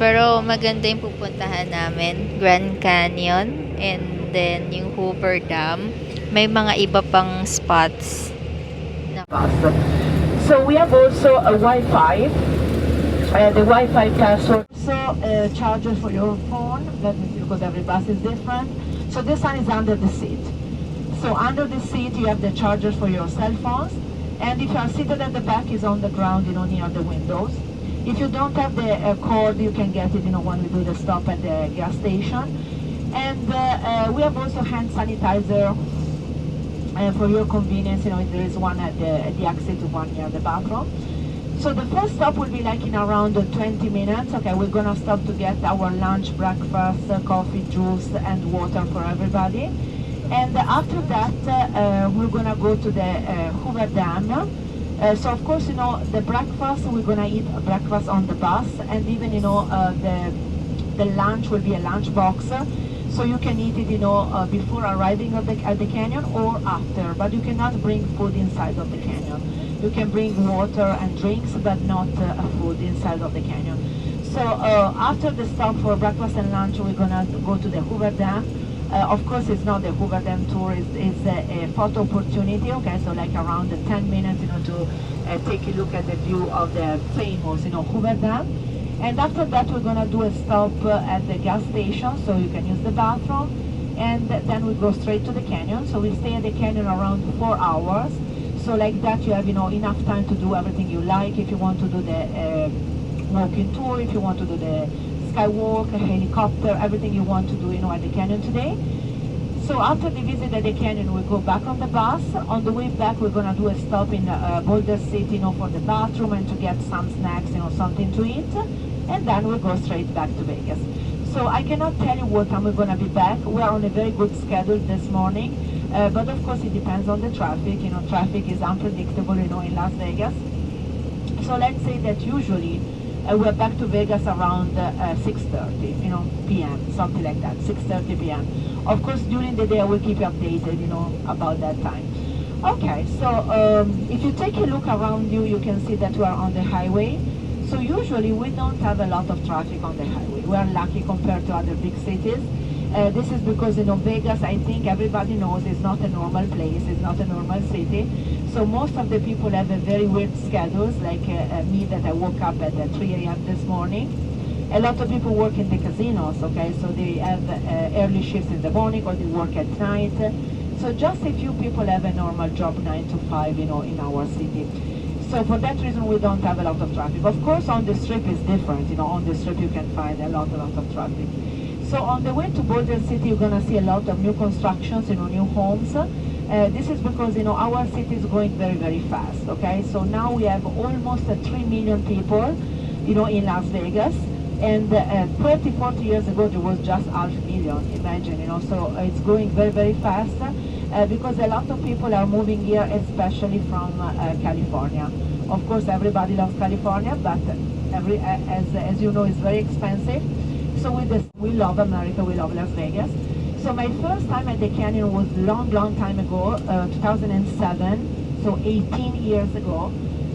Pero maganda yung pupuntahan namin. Grand Canyon. And then, yung Hoover Dam. May mga iba pang spots. So we have also a Wi-Fi. The Wi-Fi password. So charger for your phone. Let me see, because every bus is different. So this one is under the seat. So under the seat you have the charger for your cell phones. And if you are seated at the back, is on the ground, near the windows. If you don't have the cord, you can get it, when we do the stop at the gas station. And we have also hand sanitizer for your convenience. There is one at the exit, one near the bathroom. So the first stop will be like in around 20 minutes. Okay, we're gonna stop to get our lunch, breakfast, coffee, juice, and water for everybody. And after that, we're gonna go to the Hoover Dam. So of course, the breakfast, we're gonna eat breakfast on the bus, and even the lunch will be a lunch box. So you can eat it, before arriving at the canyon or after, but you cannot bring food inside of the canyon. You can bring water and drinks, but not food inside of the canyon. So after the stop for breakfast and lunch, we're gonna go to the Hoover Dam. Of course, it's not the Hoover Dam tour, it's a photo opportunity, okay, so like around 10 minutes, to take a look at the view of the famous, Hoover Dam. And after that, we're gonna do a stop at the gas station, so you can use the bathroom, and then we go straight to the canyon. So we stay at the canyon around 4 hours. So like that, you have, enough time to do everything you like. If you want to do the walking tour, if you want to do the skywalk, a helicopter, everything you want to do, at the canyon today. So after the visit at the canyon, we go back on the bus. On the way back, we're gonna do a stop in Boulder City, for the bathroom and to get some snacks, something to eat. And then we'll go straight back to Vegas. So I cannot tell you what time we're gonna be back. We are on a very good schedule this morning. But of course it depends on the traffic. Traffic is unpredictable, in Las Vegas. So let's say that usually we're back to Vegas around 6:30, p.m., something like that, 6:30 p.m. Of course, during the day I will keep you updated, about that time. Okay, so if you take a look around you, you can see that we are on the highway. So usually we don't have a lot of traffic on the highway. We are lucky compared to other big cities. This is because, Vegas, I think everybody knows, is not a normal place, it's not a normal city. So most of the people have a very weird schedules, like me, that I woke up at 3 a.m. this morning. A lot of people work in the casinos, okay, so they have early shifts in the morning or they work at night. So just a few people have a normal job 9 to 5, in our city. So for that reason, we don't have a lot of traffic. Of course, on the strip is different, on the strip you can find a lot of traffic. So on the way to Boulder City, you're gonna see a lot of new constructions, new homes. This is because, our city is growing very, very fast, okay? So now we have almost 3 million people, in Las Vegas. And 30, 40 years ago, there was just 500,000, imagine, so it's growing very, very fast because a lot of people are moving here, especially from California. Of course, everybody loves California, but as you know, it's very expensive. So we love America, we love Las Vegas. So my first time at the canyon was long time ago, 2007, so 18 years ago.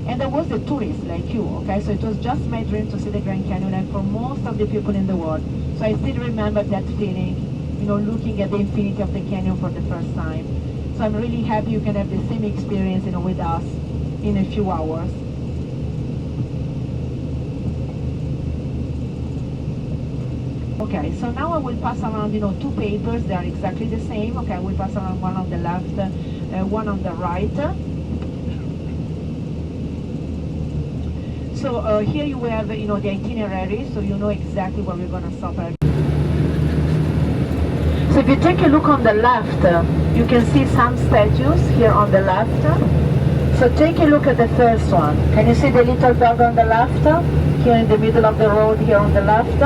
And I was a tourist like you, okay? So it was just my dream to see the Grand Canyon, and for most of the people in the world. So I still remember that feeling, looking at the infinity of the canyon for the first time. So I'm really happy you can have the same experience, with us in a few hours. Okay, so now I will pass around, two papers. They are exactly the same. Okay, I will pass around one on the left, one on the right. So here you have, the itinerary, so you know exactly where we're going to stop at. So if you take a look on the left, you can see some statues here on the left. So take a look at the first one. Can you see the little dog on the left? Here in the middle of the road, here on the left.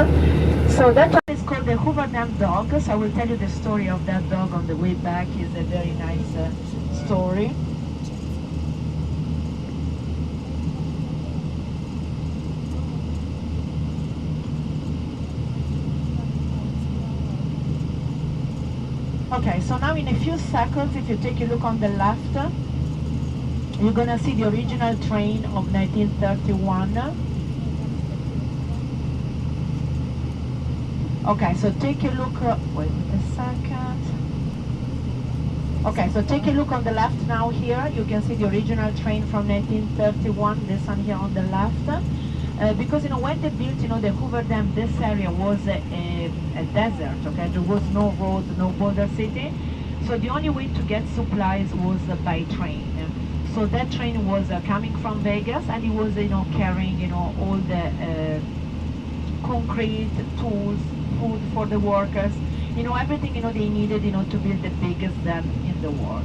So that one is called the Hoover Dam dog. So I will tell you the story of that dog on the way back. It's a very nice story. Okay, so now in a few seconds, if you take a look on the left, you're gonna see the original train of 1931. Okay, so take a look, wait a second. Okay, so take a look on the left now here. You can see the original train from 1931, this one here on the left. Because, when they built, the Hoover Dam, this area was a desert, okay? There was no road, no Boulder City. So the only way to get supplies was by train. So that train was coming from Vegas, and it was, carrying, all the concrete, tools, food for the workers, everything, they needed, to build the biggest dam in the world.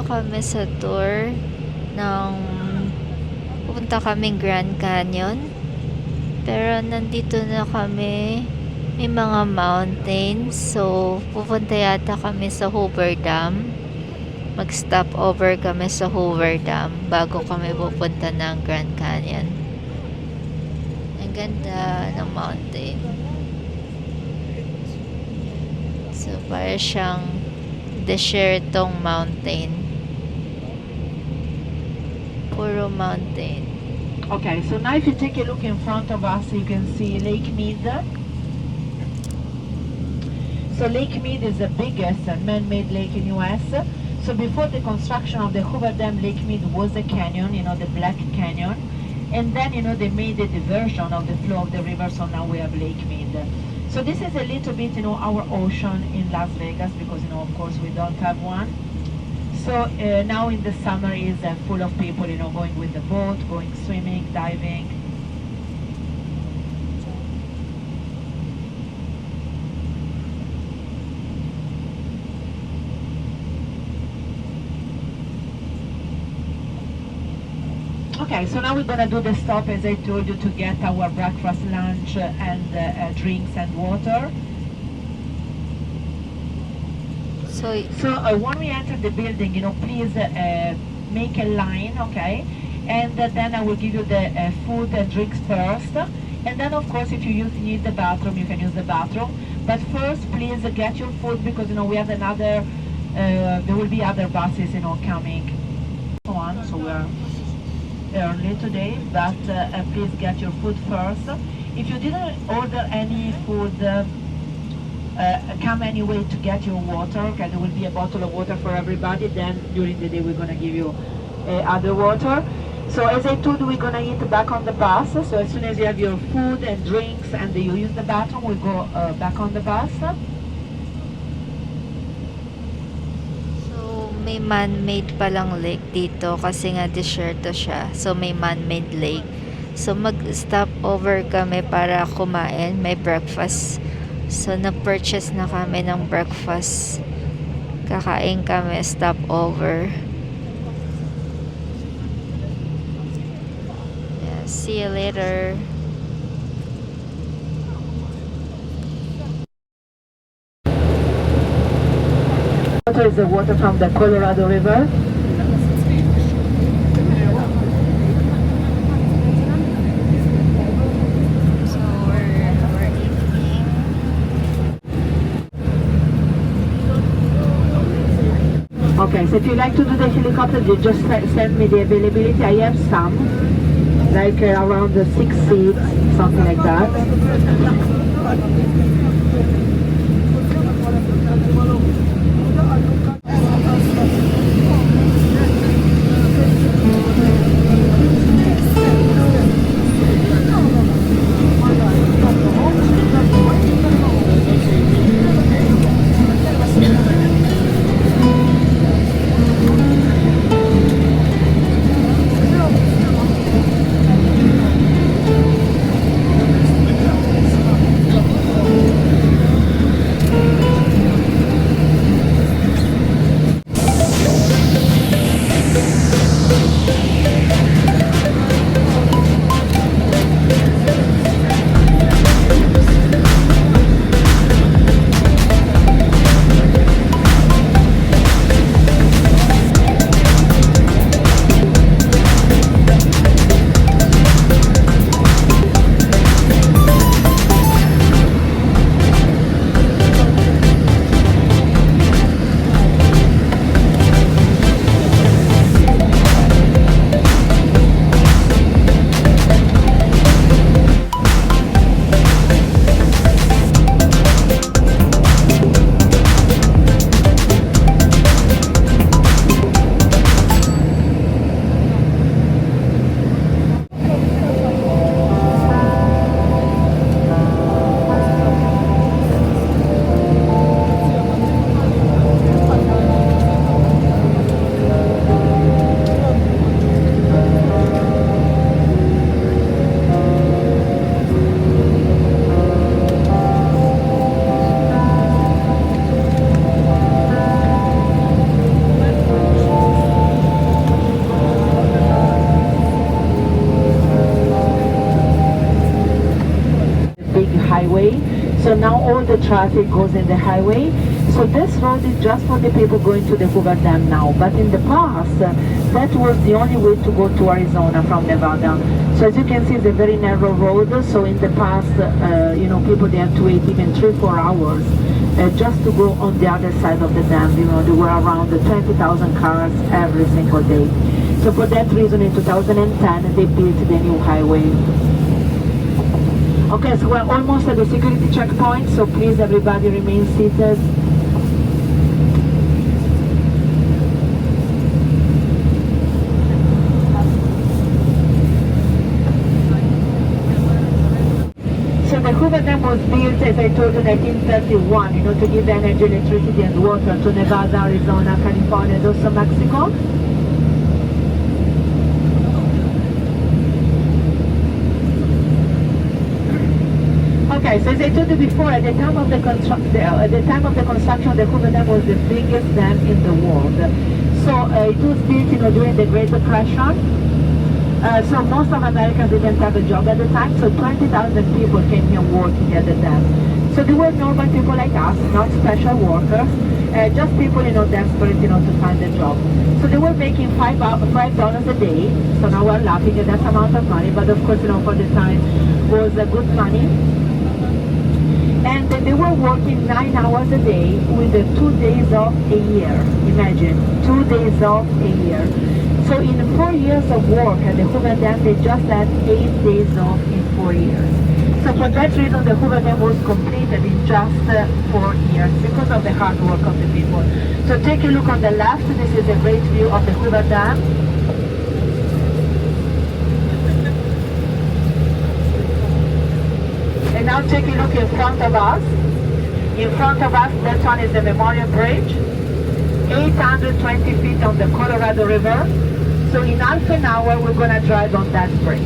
Kami sa tour ng pupunta kaming Grand Canyon, pero nandito na kami, may mga mountains, so pupunta yata kami sa Hoover Dam. mag-stop over kami sa Hoover Dam bago kami pupunta ng Grand Canyon. Ang ganda ng mountain. So, para siyang desertong mountain. Puro mountain. Okay, so now if you take a look in front of us, you can see Lake Mead. So Lake Mead is the biggest man-made lake in US. So before the construction of the Hoover Dam, Lake Mead was a canyon, the Black Canyon. And then, they made a diversion of the flow of the river, so now we have Lake Mead. So this is a little bit, our ocean in Las Vegas, because, of course, we don't have one. So now in the summer is full of people, going with the boat, going swimming, diving. Okay, so now we're gonna do the stop, as I told you, to get our breakfast, lunch, and drinks and water. So when we enter the building, please make a line, okay? And then I will give you the food and drinks first. And then, of course, if you need the bathroom, you can use the bathroom. But first, please get your food, because, we have another, there will be other buses, coming on. So we're early today, but please get your food first. If you didn't order any food, come anyway to get your water. Okay, there will be a bottle of water for everybody. Then during the day we're gonna give you other water. So as I told you, we're gonna eat back on the bus. So as soon as you have your food and drinks and you use the bathroom, we go back on the bus. So, may man-made palang lake dito kasi nga desierto siya. So, may man-made lake. So, mag-stop over kami para kumain. May breakfast. So, nag-purchase na kami ng breakfast. Kakain kami, stop over. Yeah, see you later. Water is the water from the Colorado River. So, we're eating. Okay, so if you like to do the helicopter, you just send me the availability. I have some, like around 6 seats, something like that. Highway. So now all the traffic goes in the highway. So this road is just for the people going to the Hoover Dam now. But in the past, that was the only way to go to Arizona from Nevada. So as you can see, it's a very narrow road. So in the past, people they had to wait even 3-4 hours just to go on the other side of the dam. There were around 20,000 cars every single day. So for that reason, in 2010, they built the new highway. Okay, so we're almost at the security checkpoint, so please everybody remain seated. So the Hoover Dam was built, as I told you, in 1931, to give energy, electricity and water to Nevada, Arizona, California, and also Mexico. Okay, so as I told you before, at the time of the construction, the Hoover Dam was the biggest dam in the world. So it was built, during the Great Depression. So most of Americans didn't have a job at the time, so 20,000 people came here working at the dam. So they were normal people like us, not special workers, just people, desperate, to find a job. So they were making $5 a day, so now we're laughing at that amount of money, but of course, for the time was good money. And they were working 9 hours a day with 2 days off a year. Imagine, 2 days off a year. So in 4 years of work at the Hoover Dam, they just had 8 days off in 4 years. So for that reason, the Hoover Dam was completed in just 4 years because of the hard work of the people. So take a look on the left. This is a great view of the Hoover Dam. And now take a look in front of us. In front of us, that one is the Memorial Bridge. 820 feet on the Colorado River. So in half an hour, we're going to drive on that bridge.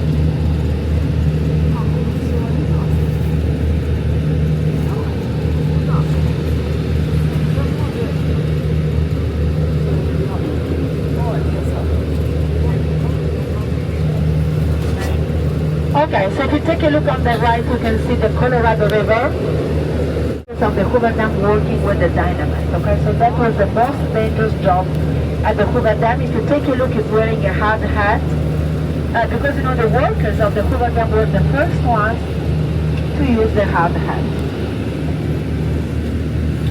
Okay, so if you take a look on the right, you can see the Colorado River. Of the Hoover Dam working with the dynamite. Okay, so that was the most dangerous job at the Hoover Dam. If you take a look, it's wearing a hard hat because the workers of the Hoover Dam were the first ones to use the hard hat.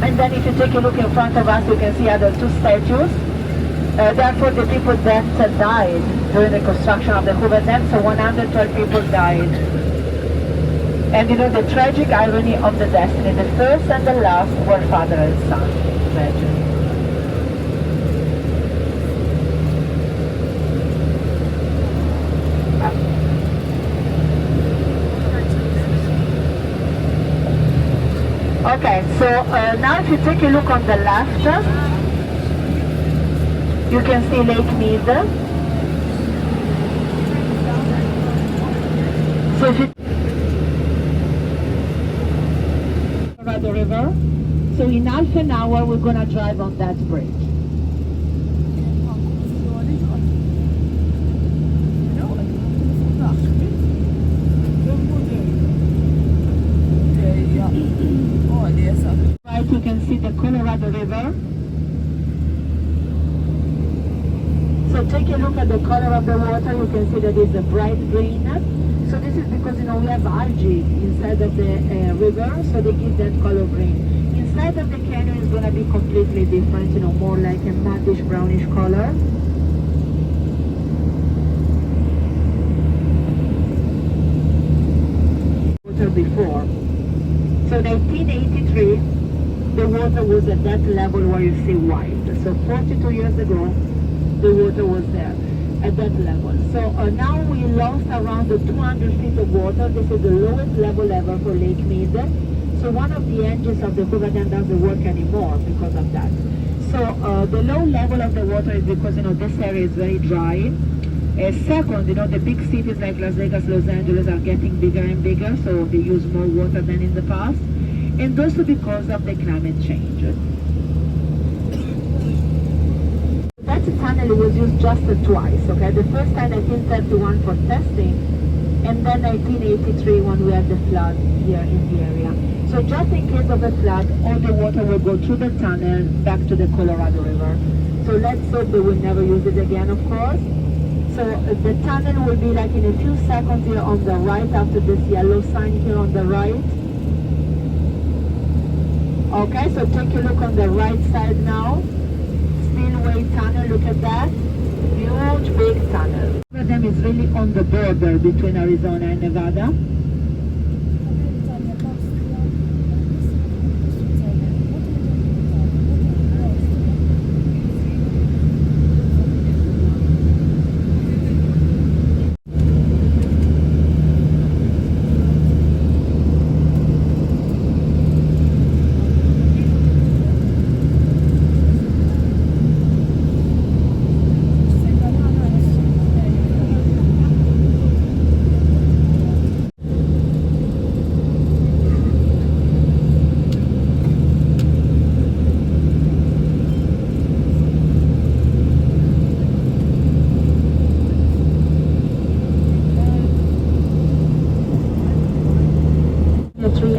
And then if you take a look in front of us, you can see other two statues. Therefore, the people that died during the construction of the Hoover Dam, so 112 people died. And the tragic irony of the destiny, the first and the last were father and son. Imagine. Okay, so now if you take a look on the left, you can see Lake Mead. So if you the river. So in half an hour, we're going to drive on that bridge. Right, you can see the Colorado River. So take a look at the color of the water. You can see that it's a bright green. So this is because, we have algae inside of the river, so they give that color green. Inside of the canyon is going to be completely different, more like a maddish brownish color. Water before. So 1983, the water was at that level where you see white. So 42 years ago, the water was there at that level. So now we lost around 200 feet of water. This is the lowest level ever for Lake Mead. So one of the engines of the Hoover Dam doesn't work anymore because of that. So the low level of the water is because, this area is very dry. Second, the big cities like Las Vegas, Los Angeles are getting bigger and bigger, so they use more water than in the past. And also because of the climate change. That tunnel was used just twice, okay? The first time 1931 for testing, and then 1983 when we had the flood here in the area. So just in case of a flood, all the water will go through the tunnel back to the Colorado River. So let's hope they will never use it again, of course. So the tunnel will be like in a few seconds here on the right after this yellow sign here on the right. Okay, so take a look on the right side now. Spillway tunnel, look at that. Huge, big tunnel. One of them is really on the border between Arizona and Nevada.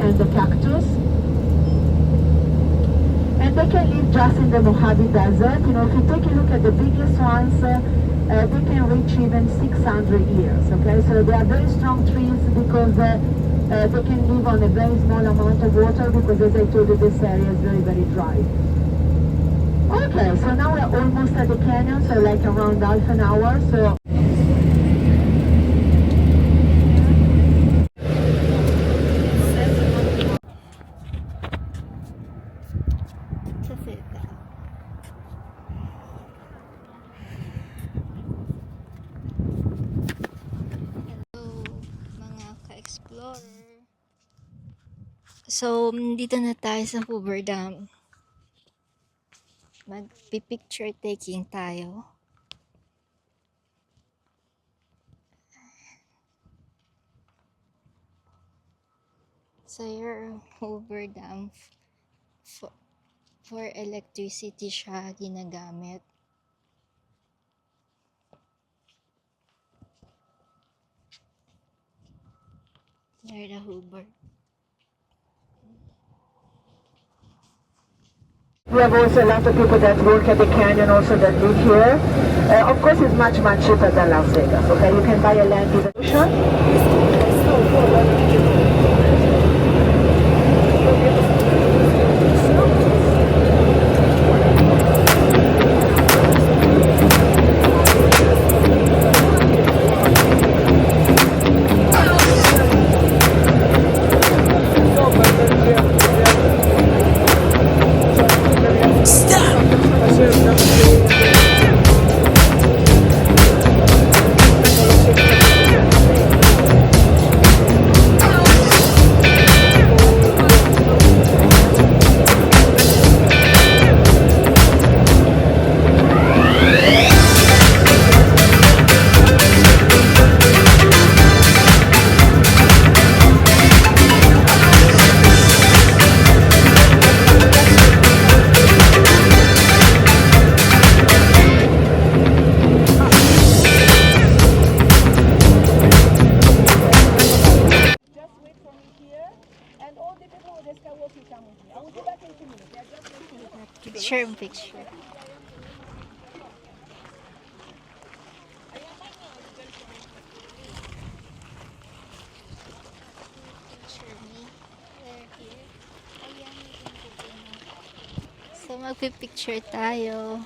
The cactus, and they can live just in the Mojave Desert. You know, if you take a look at the biggest ones, they can reach even 600 years. Okay, so they are very strong trees because they can live on a very small amount of water because, as I told you, this area is very, very dry. Okay, so now we're almost at the canyon, so like around half an hour. So. So, dito na tayo sa Hoover Dam. Mag-picture taking tayo. So, your Hoover Dam, for electricity siya ginagamit. There the Hoover. We have also a lot of people that work at the canyon also that live here. Of course, it's much, much cheaper than Las Vegas. Okay, you can buy a land with a ocean. Picture. So, magpipicture tayo.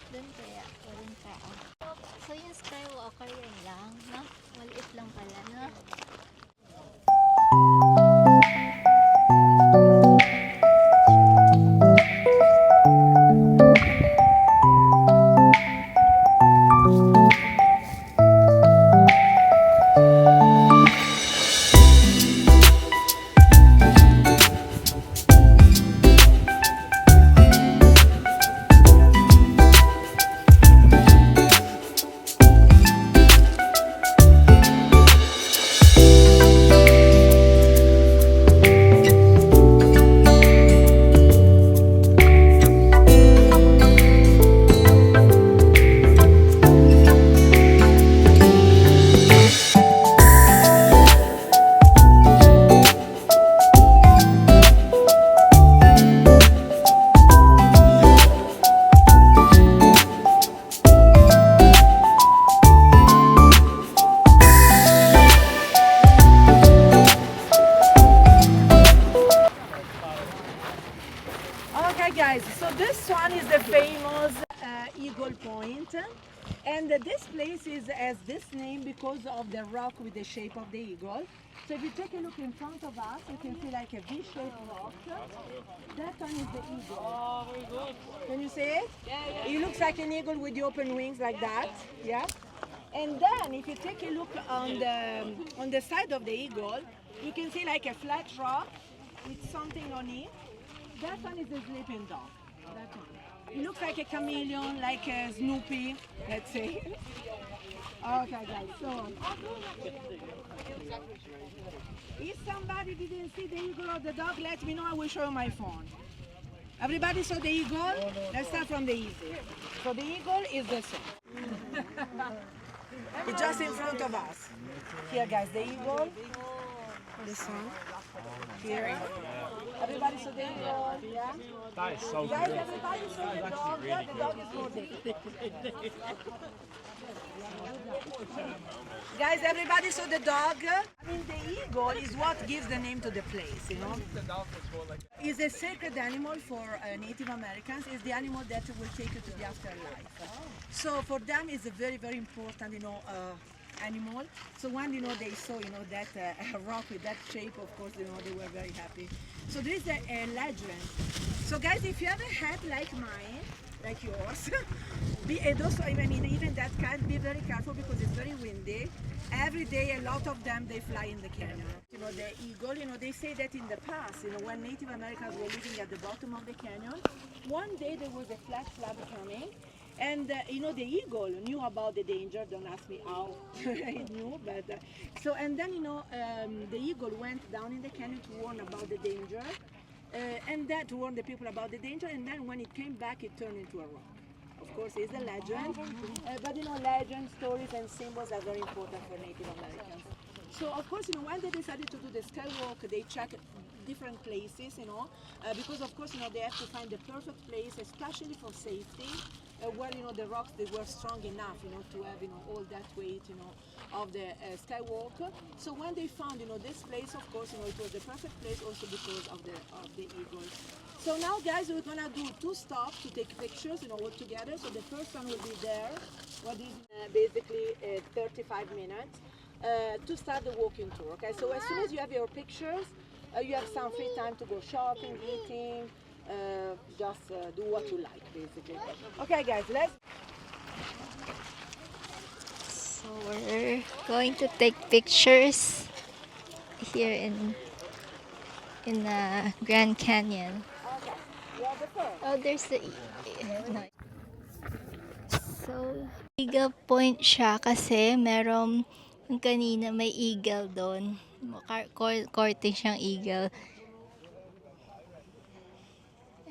Doon kaya, walang tao. So, yung skywalker yun lang, no? Maliit lang pala, no? mountain. And this place has this name because of the rock with the shape of the eagle. So if you take a look in front of us, you can see like a V-shaped rock. That one is the eagle. Oh, very good. Can you see it? Yeah. It looks like an eagle with the open wings like that. Yeah. And then if you take a look on the side of the eagle, you can see like a flat rock with something on it. That one is the sleeping dog. That one. It looks like a chameleon, like a Snoopy, let's say. Okay, guys. So, if somebody didn't see the eagle or the dog, let me know. I will show you my phone. Everybody saw the eagle? Let's start from the easy. So the eagle is this one. It's just in front of us. Here, guys, the eagle. This one. Here. Everybody saw the eagle, yeah? That is so Guys, good. everybody saw the dog. Yeah, the dog is more big. Guys, everybody saw the dog. I mean, the eagle is what gives the name to the place, you know. It's a sacred animal for Native Americans. It's the animal that will take you to the afterlife. So for them, it's a very, very important, you know, animal. So when, you know, they saw, you know, that rock with that shape, of course, you know, they were very happy. So there is a legend. So guys, if you have a hat like mine, like yours, and also, I mean, even that kind, be very careful because it's very windy. Every day, a lot of them, they fly in the canyon. You know, the eagle, you know, they say that in the past, you know, when Native Americans were living at the bottom of the canyon, one day there was a flash flood coming. And you know, the eagle knew about the danger. Don't ask me how he knew, but so, and then, you know, the eagle went down in the canyon to warn about the danger, and then to warn the people about the danger. And then when it came back, it turned into a rock. Of course, it's a legend, but you know, legends, stories, and symbols are very important for Native Americans. So of course, you know, when they decided to do the skywalk, they checked different places, you know, because of course, you know, they have to find the perfect place, especially for safety, where, you know, the rocks, they were strong enough, you know, to have, you know, all that weight, you know, of the skywalk. So when they found, you know, this place, of course, you know, it was the perfect place also because of the eagles. So now, guys, we're gonna do 2 stops to take pictures, you know, all together. So the first one will be there, what is basically 35 minutes. To start the walking tour, okay? So as soon as you have your pictures, you have some free time to go shopping, eating, just do what you like, basically. Okay, guys, let's... So we're going to take pictures here in Grand Canyon. Okay, you are the first. Oh, there's the no. So, Eagle Point siya kasi merong yung kanina may eagle doon. Korte siyang eagle.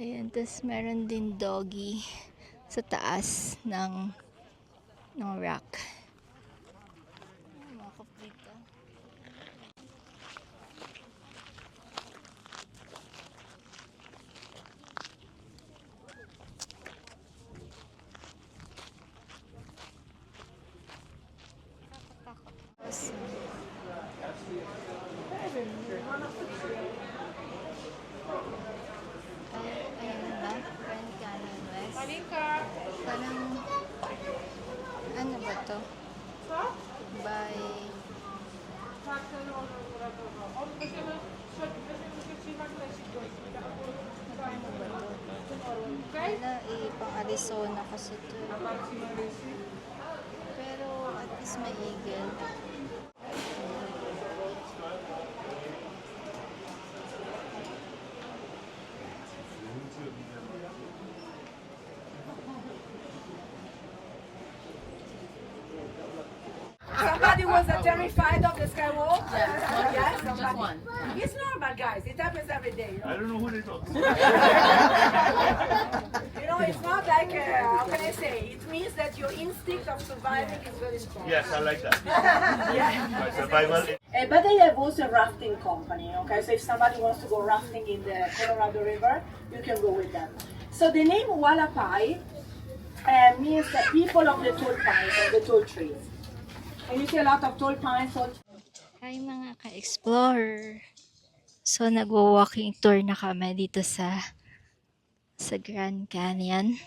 Ayan, tapos meron din doggy sa taas ng rock. Makakap dito. Ayan ba? Grand Canyon West. Parang, ano ba to? By... Pang Arizona kasi to. Pero at least may eagle. Somebody was terrified of the skywalk? Yes, just one. It's normal, guys. It happens every day. You know? I don't know who they talk to. You know, it's not like, how can I say, it means that your instinct of surviving is very strong. Yes, I like that. Yeah. My survival. But they have also a rafting company, okay? So if somebody wants to go rafting in the Colorado River, you can go with them. So the name Wallapai means the people of the tall pines, of the tall trees. And you see a lot of tall pines. Hi mga ka-explorer! So nagwo-walking tour na kami dito sa Grand Canyon.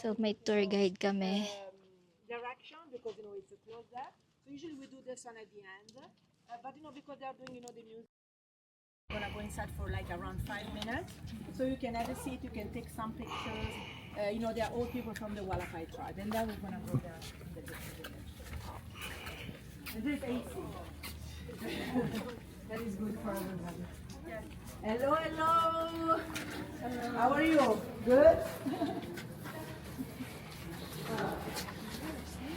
So, may tour guide kami. Direction because it's closed there. So usually we do this one at the end, but because they are doing the music. I'm gonna go inside for like around 5 minutes, so you can have a seat, you can take some pictures. They are all people from the Wallapai tribe, and then we're gonna go there in the village. And this is AC. That is good for everybody. Hello, hello. How are you? Good.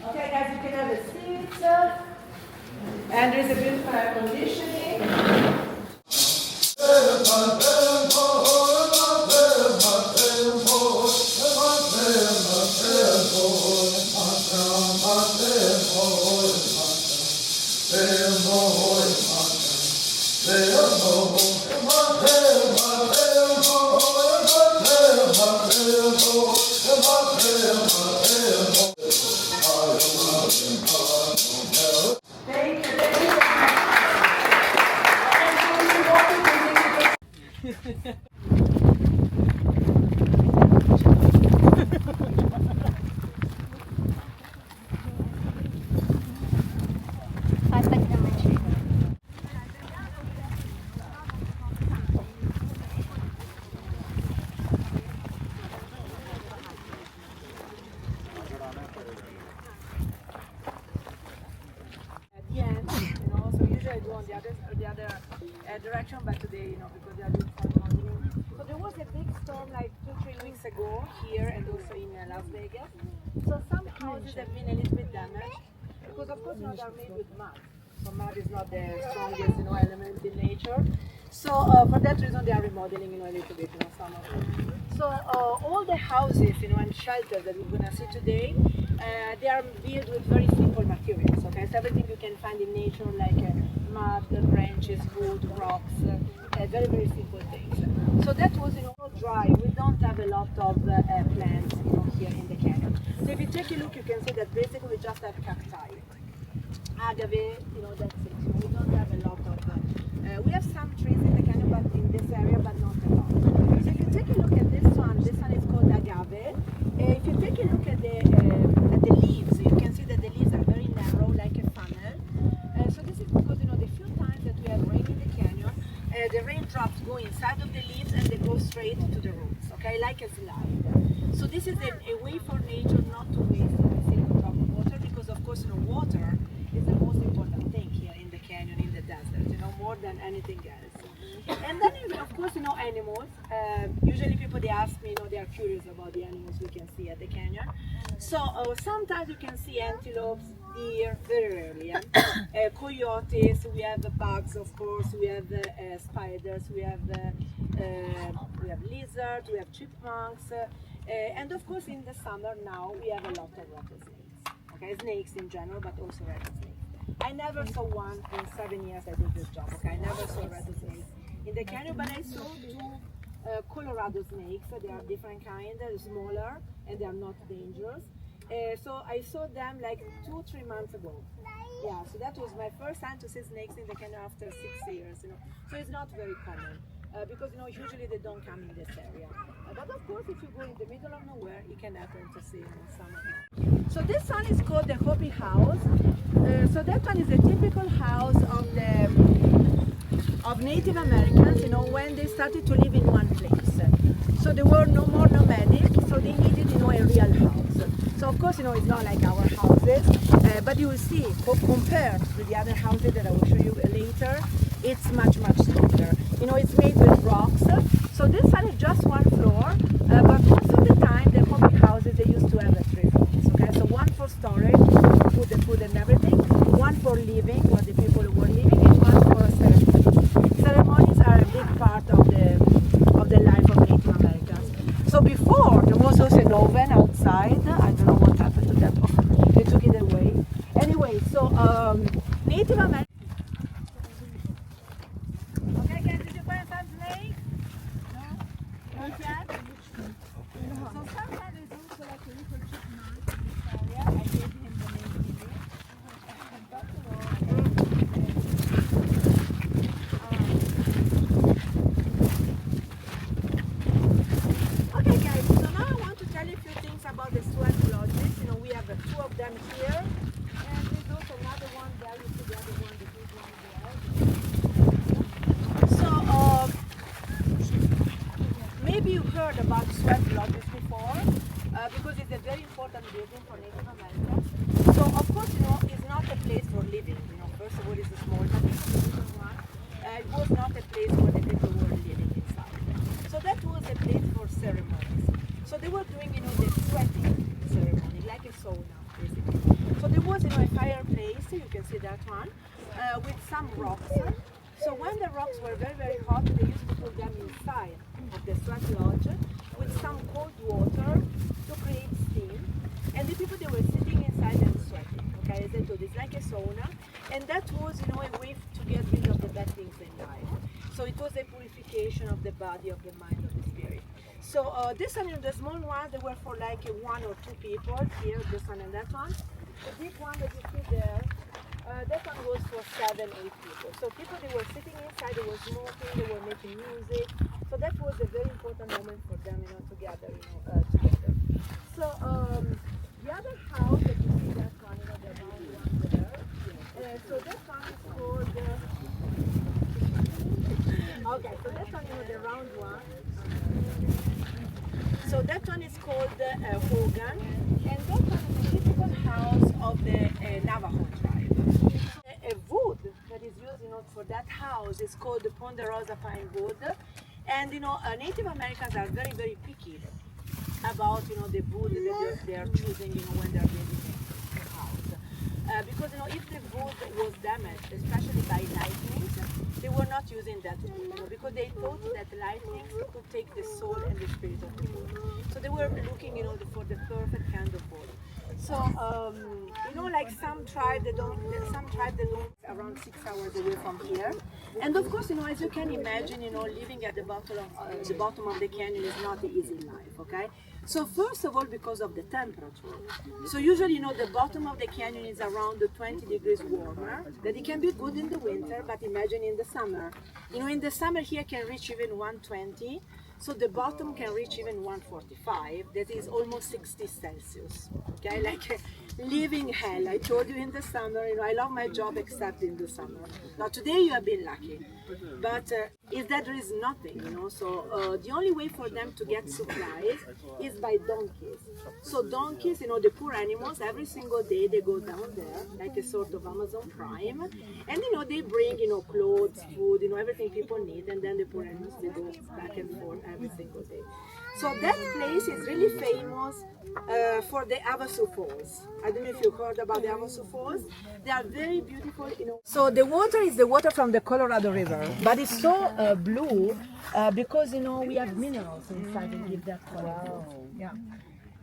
Okay, guys, you can have a seat. And there's a beautiful air conditioning. Papag naman siya. At the end, so usually I go on the other direction, but today, because they are doing some modeling. So there was a big storm like 2-3 weeks ago here and also in Las Vegas. So some houses have been a little bit damaged because of course they are made with mud. So mud is not the strongest element in nature. So for that reason they are remodeling a little bit, some of them. So all the houses and shelters that we're gonna see today, they are built with very simple materials. Okay, so everything you can find in nature like mud, branches, wood, rocks, very very simple things. So that was all dry. We don't have a lot of plants here in the canyon. So if you take a look, you can see that basically we just have cacti, agave, that's it. We don't have a lot of. We have some trees in the canyon, but in this area, but not a lot. So if you take a look at this one is called agave. If you take a look at the leaves, you can see that the leaves are very narrow, like a funnel. So this is because the few times that we have rain in the canyon, the raindrops go inside of the leaves and they go straight to the roots, okay, like a slide. So this is a way for nature not to waste a single drop of water, because of course water is the most important thing here in the canyon, in the desert, more than anything else. And then of course animals. Usually people they ask me, they are curious about the animals we can see at the canyon. So sometimes you can see antelopes, deer, very rarely. Coyotes, we have bugs, of course, we have spiders, we have lizards, we have chipmunks, and of course in the summer now we have a lot of rattlesnakes. Okay, snakes in general, but also rattlesnakes. I never saw one in 7 years I did this job. Okay, I never saw rattlesnakes in the canyon, but I saw 2 Colorado snakes. They are different kind, they're smaller and they are not dangerous. So I saw them like 2-3 months ago. Yeah, so that was my first time to see snakes in the canyon after 6 years. So it's not very common because usually they don't come in this area. But of course, if you go in the middle of nowhere, it can happen to see some of them. So this one is called the Hopi house. So that one is a typical house of Native Americans, when they started to live in one place. So they were no more nomadic, so they needed, a real house. So of course, it's not like our houses, but you will see, compared to the other houses that I will show you later, it's much, much stronger. It's made with rocks. So this one is just 1 floor, but most of the time, the Hopi houses, they used to have 3 floors, okay? So 1 for storage, put the food and everything, 1 for living, where the people were living, and 1 for ceremonies. Ceremonies are a big part of the life of Native Americans. So before, there was also an oven outside. I don't know what happened to that oven. They took it away. Anyway, so Native Americans. Okay, guys, did you find some snakes? No? Not yet? So sometimes there's also like a little chipmunk in this area. I gave him the name Hoover. Okay guys, so now I want to tell you a few things about the building for Native Americans. So of course, it's not a place for living. First of all, it's a small, but even the bigger one, it was not a place where the people were living inside. So that was a place for ceremonies. So they were doing, the sweating ceremony, like a sauna, basically. So there was, a fireplace, you can see that one, with some rocks. So when the rocks were very, very hot, they used to put them inside of the sweat lodge with some cold water to create steam. And the people, they were sitting inside and sweating. Okay, as I told you, it's like a sauna. And that was, a way to get rid of the bad things in life. So it was a purification of the body, of the mind, of the spirit. So this one, the small ones, they were for like 1 or 2 people. Here, this one and that one. The big one that you see there, that one was for 7, 8 people. So people, they were sitting inside, they were smoking, they were making music. So that was a very important moment for them, to gather, together. So the other house that you see, that one, the round one there. So that one is called. Okay, so that one, the round one. So that one is called Hogan, and that one is a typical house of the Navajo tribe. A wood that is used, for that house is called the ponderosa pine wood, and Native Americans are very, very picky about the wood that they are choosing, when they are building a house. Because if the wood was damaged, especially by lightning, they were not using that wood, because they thought that lightning could take the soul and the spirit of the wood. So they were looking, for the perfect kind of wood. So like some tribe, they don't around 6 hours away from here. And of course, as you can imagine, living at the bottom of the canyon is not an easy life, okay? So first of all, because of the temperature. So usually, the bottom of the canyon is around 20 degrees warmer. That it can be good in the winter, but imagine in the summer. In the summer here can reach even 120. So the bottom can reach even 145. That is almost 60 Celsius. Okay, like living hell. I told you in the summer, I love my job except in the summer. Now today you have been lucky, but is that there is nothing, So the only way for them to get supplies is by donkeys. So donkeys, the poor animals, every single day they go down there, like a sort of Amazon Prime, and they bring, clothes, food, everything people need, and then the poor animals, they go back and forth every single day. So that place is really famous for the Havasu Falls. I don't know if you heard about the Havasu Falls. They are very beautiful, So the water is the water from the Colorado River, but it's so blue because, we have minerals inside that give that color. Wow. Yeah.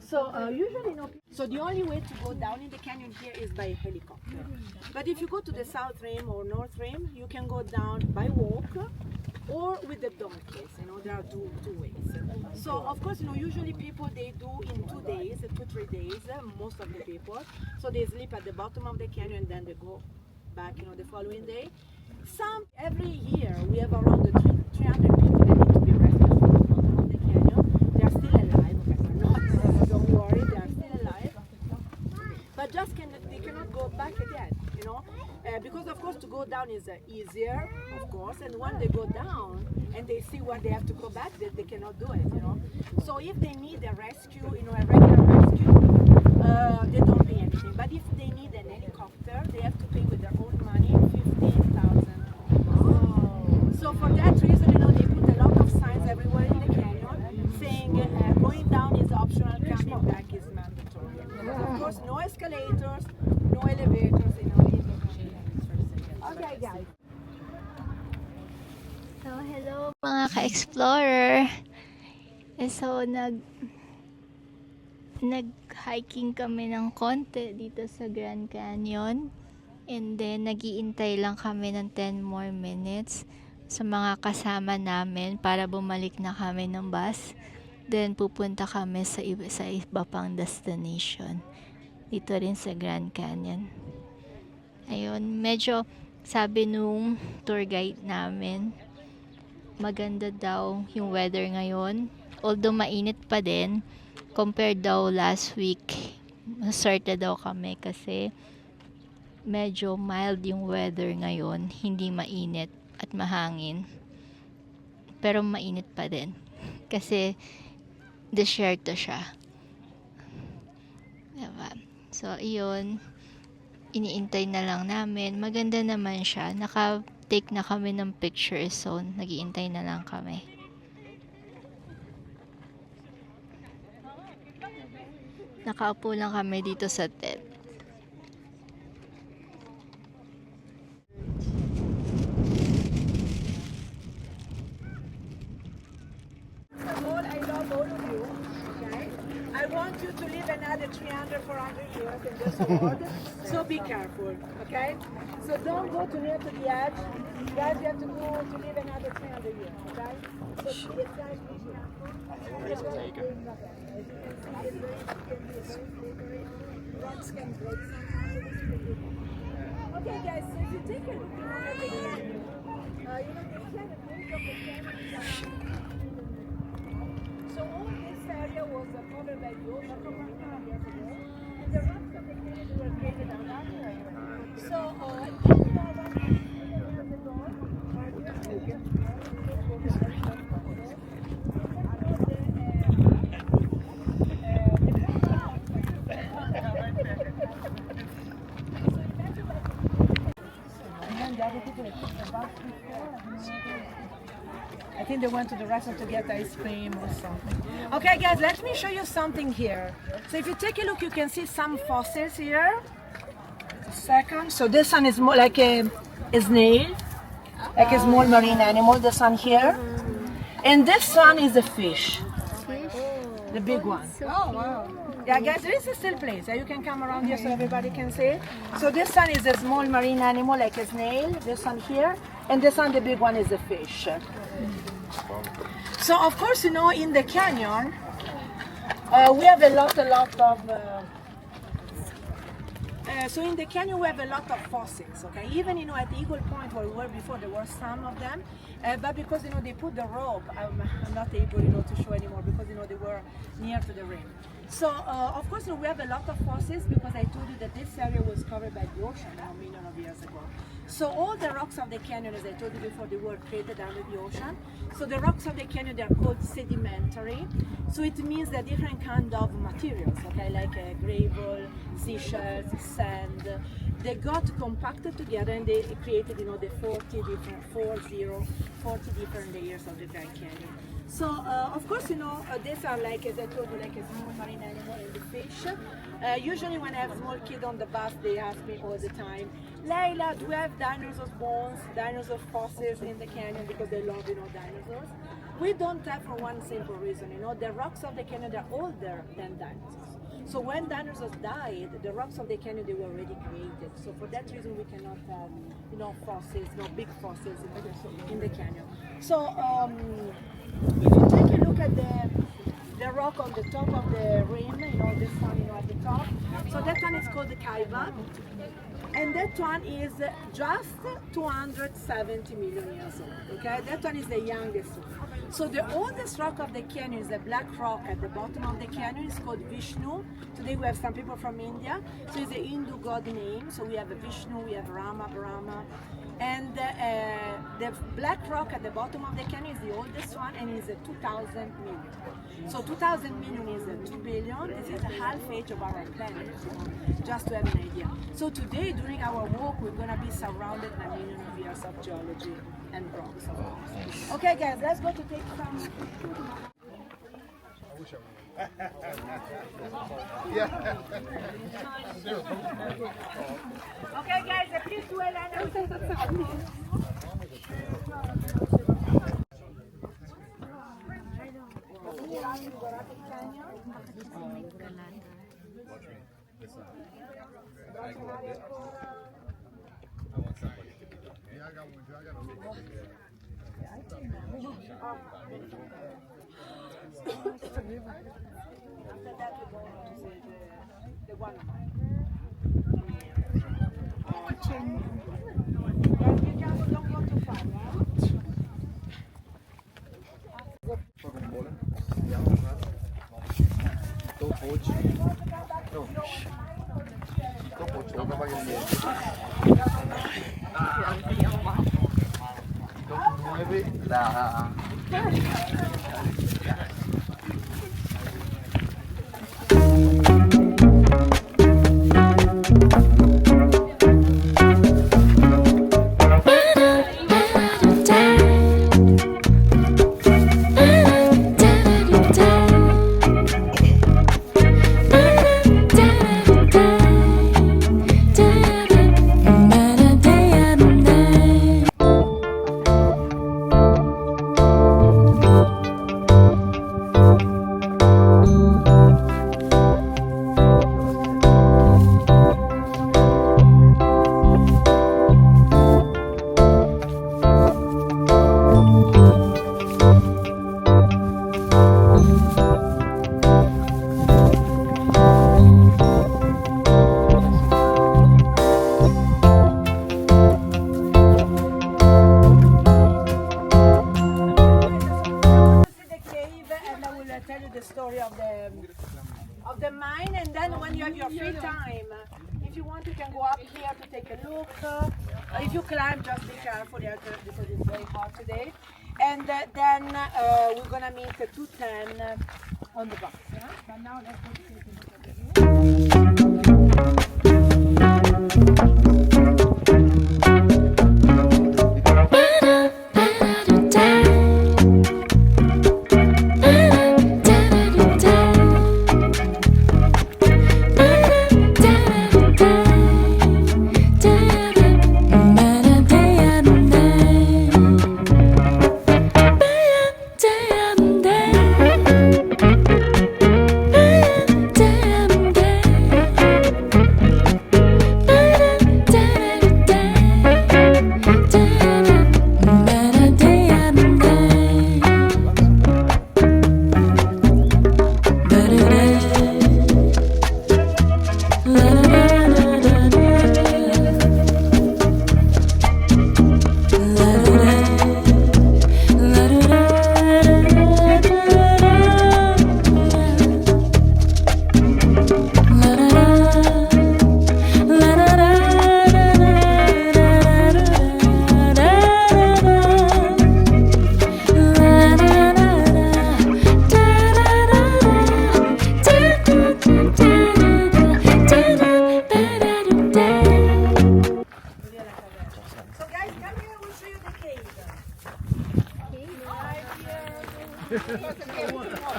So usually, so the only way to go down in the canyon here is by helicopter. But if you go to the South Rim or North Rim, you can go down by walk or with the donkeys. There are two ways. So of course, usually people, they do in 2 days, 2-3 days, most of the people. So they sleep at the bottom of the canyon, then they go back, the following day. Every year, we have around 300 people that need to be rescued from the bottom of the canyon. They are still alive, okay, they're not, don't worry, they are still alive. But they cannot go back again, because of course to go down is easier, of course, and when they go down and they see where they have to go back, they cannot do it, So if they need a rescue, a regular rescue, they don't pay anything. But if they need an helicopter, they have to pay with their own money, $15,000. So for that reason, they put a lot of signs everywhere in the canyon saying going down is optional, coming back is mandatory. Of course, no escalators, no elevators, Okay, guys. So, hello mga ka-explorer. So, nag-hiking kami ng konti dito sa Grand Canyon. And then, nag-iintay lang kami ng 10 more minutes sa mga kasama namin para bumalik na kami ng bus. Then, pupunta kami sa iba pang destination. Dito rin sa Grand Canyon. Ayun, medyo sabi nung tour guide namin, maganda daw yung weather ngayon. Although mainit pa din, compared daw last week, maswerte daw kami kasi medyo mild yung weather ngayon. Hindi mainit at mahangin. Pero mainit pa din. Kasi desierto siya. Diba? So, iyon. Iniintay na lang namin. Maganda naman siya. Naka-take na kami ng picture, so nag-iintay na lang kami. Nakaupo lang kami dito sa tent. All I love all of you. Okay? I want you to live another 300, 400 years in this world. So be careful. Okay? So don't go too near to the edge. Guys, you have to go to live another 300 years. Okay? So please, guys, be careful. Rocks can break sometimes. Okay, guys, so if you take a look at the canyon, the canyon, most of the canyon so all this area was covered by the ocean 100 years ago, and the rocks of the canyon were created on that area. So, I think they went to the restaurant to get ice cream or something. Okay, guys, let me show you something here. So if you take a look, you can see some fossils here. A second. So this one is more like a snail, like a small marine animal. This one here, and this one is a fish, the big one. Oh wow! Yeah, guys, there is a still place. You can come around here so everybody can see it. So this one is a small marine animal, like a snail. This one here, and this one, the big one, is a fish. So of course, in the canyon, we have a lot of. So in the canyon we have a lot of fossils. Okay, even at Eagle Point where we were before, there were some of them, but because they put the rope, I'm not able to show anymore because they were near to the rim. So of course we have a lot of fossils because I told you that this area was covered by the ocean a million of years ago. So all the rocks of the canyon, as I told you before, they were created under the ocean. So the rocks of the canyon, they are called sedimentary. So it means they're different kind of materials, okay, like gravel, seashells, sand. They got compacted together and they created, the 40 different layers of the Grand Canyon. So of course, these are like, as I told you, like a small marine animal and the fish. Usually when I have small kids on the bus, they ask me all the time, Layla, do we have dinosaurs bones, dinosaur fossils in the canyon, because they love, dinosaurs? We don't have, for one simple reason, the rocks of the canyon are older than dinosaurs. So when dinosaurs died, the rocks of the canyon, they were already created. So for that reason, we cannot have, fossils, big fossils in the canyon. So if you take a look at the rock on the top of the rim, this one, at the top. So that one is called the Kaiba. And that one is just 270 million years old, okay? That one is the youngest one. So the oldest rock of the canyon is a black rock at the bottom of the canyon. It's called Vishnu. Today we have some people from India. So it's a Hindu god name. So we have a Vishnu, we have Rama, Brahma. And the black rock at the bottom of the canyon is the oldest one and is 2,000 million. So 2,000 million is 2 billion. This is the half age of our planet, just to have an idea. So today, during our walk, we're going to be surrounded by millions of years of geology and rocks. Okay, guys, let's go to take some. Okay, guys, please do a line. After that, we're going to see the one. Don't go too far, right? the mine, and then when you have your free time, if you want, you can go up here to take a look. If you climb, just be careful here because it's very hot today. And then we're gonna meet at 2:10 on the bus. Yeah? But now let's go take a look at the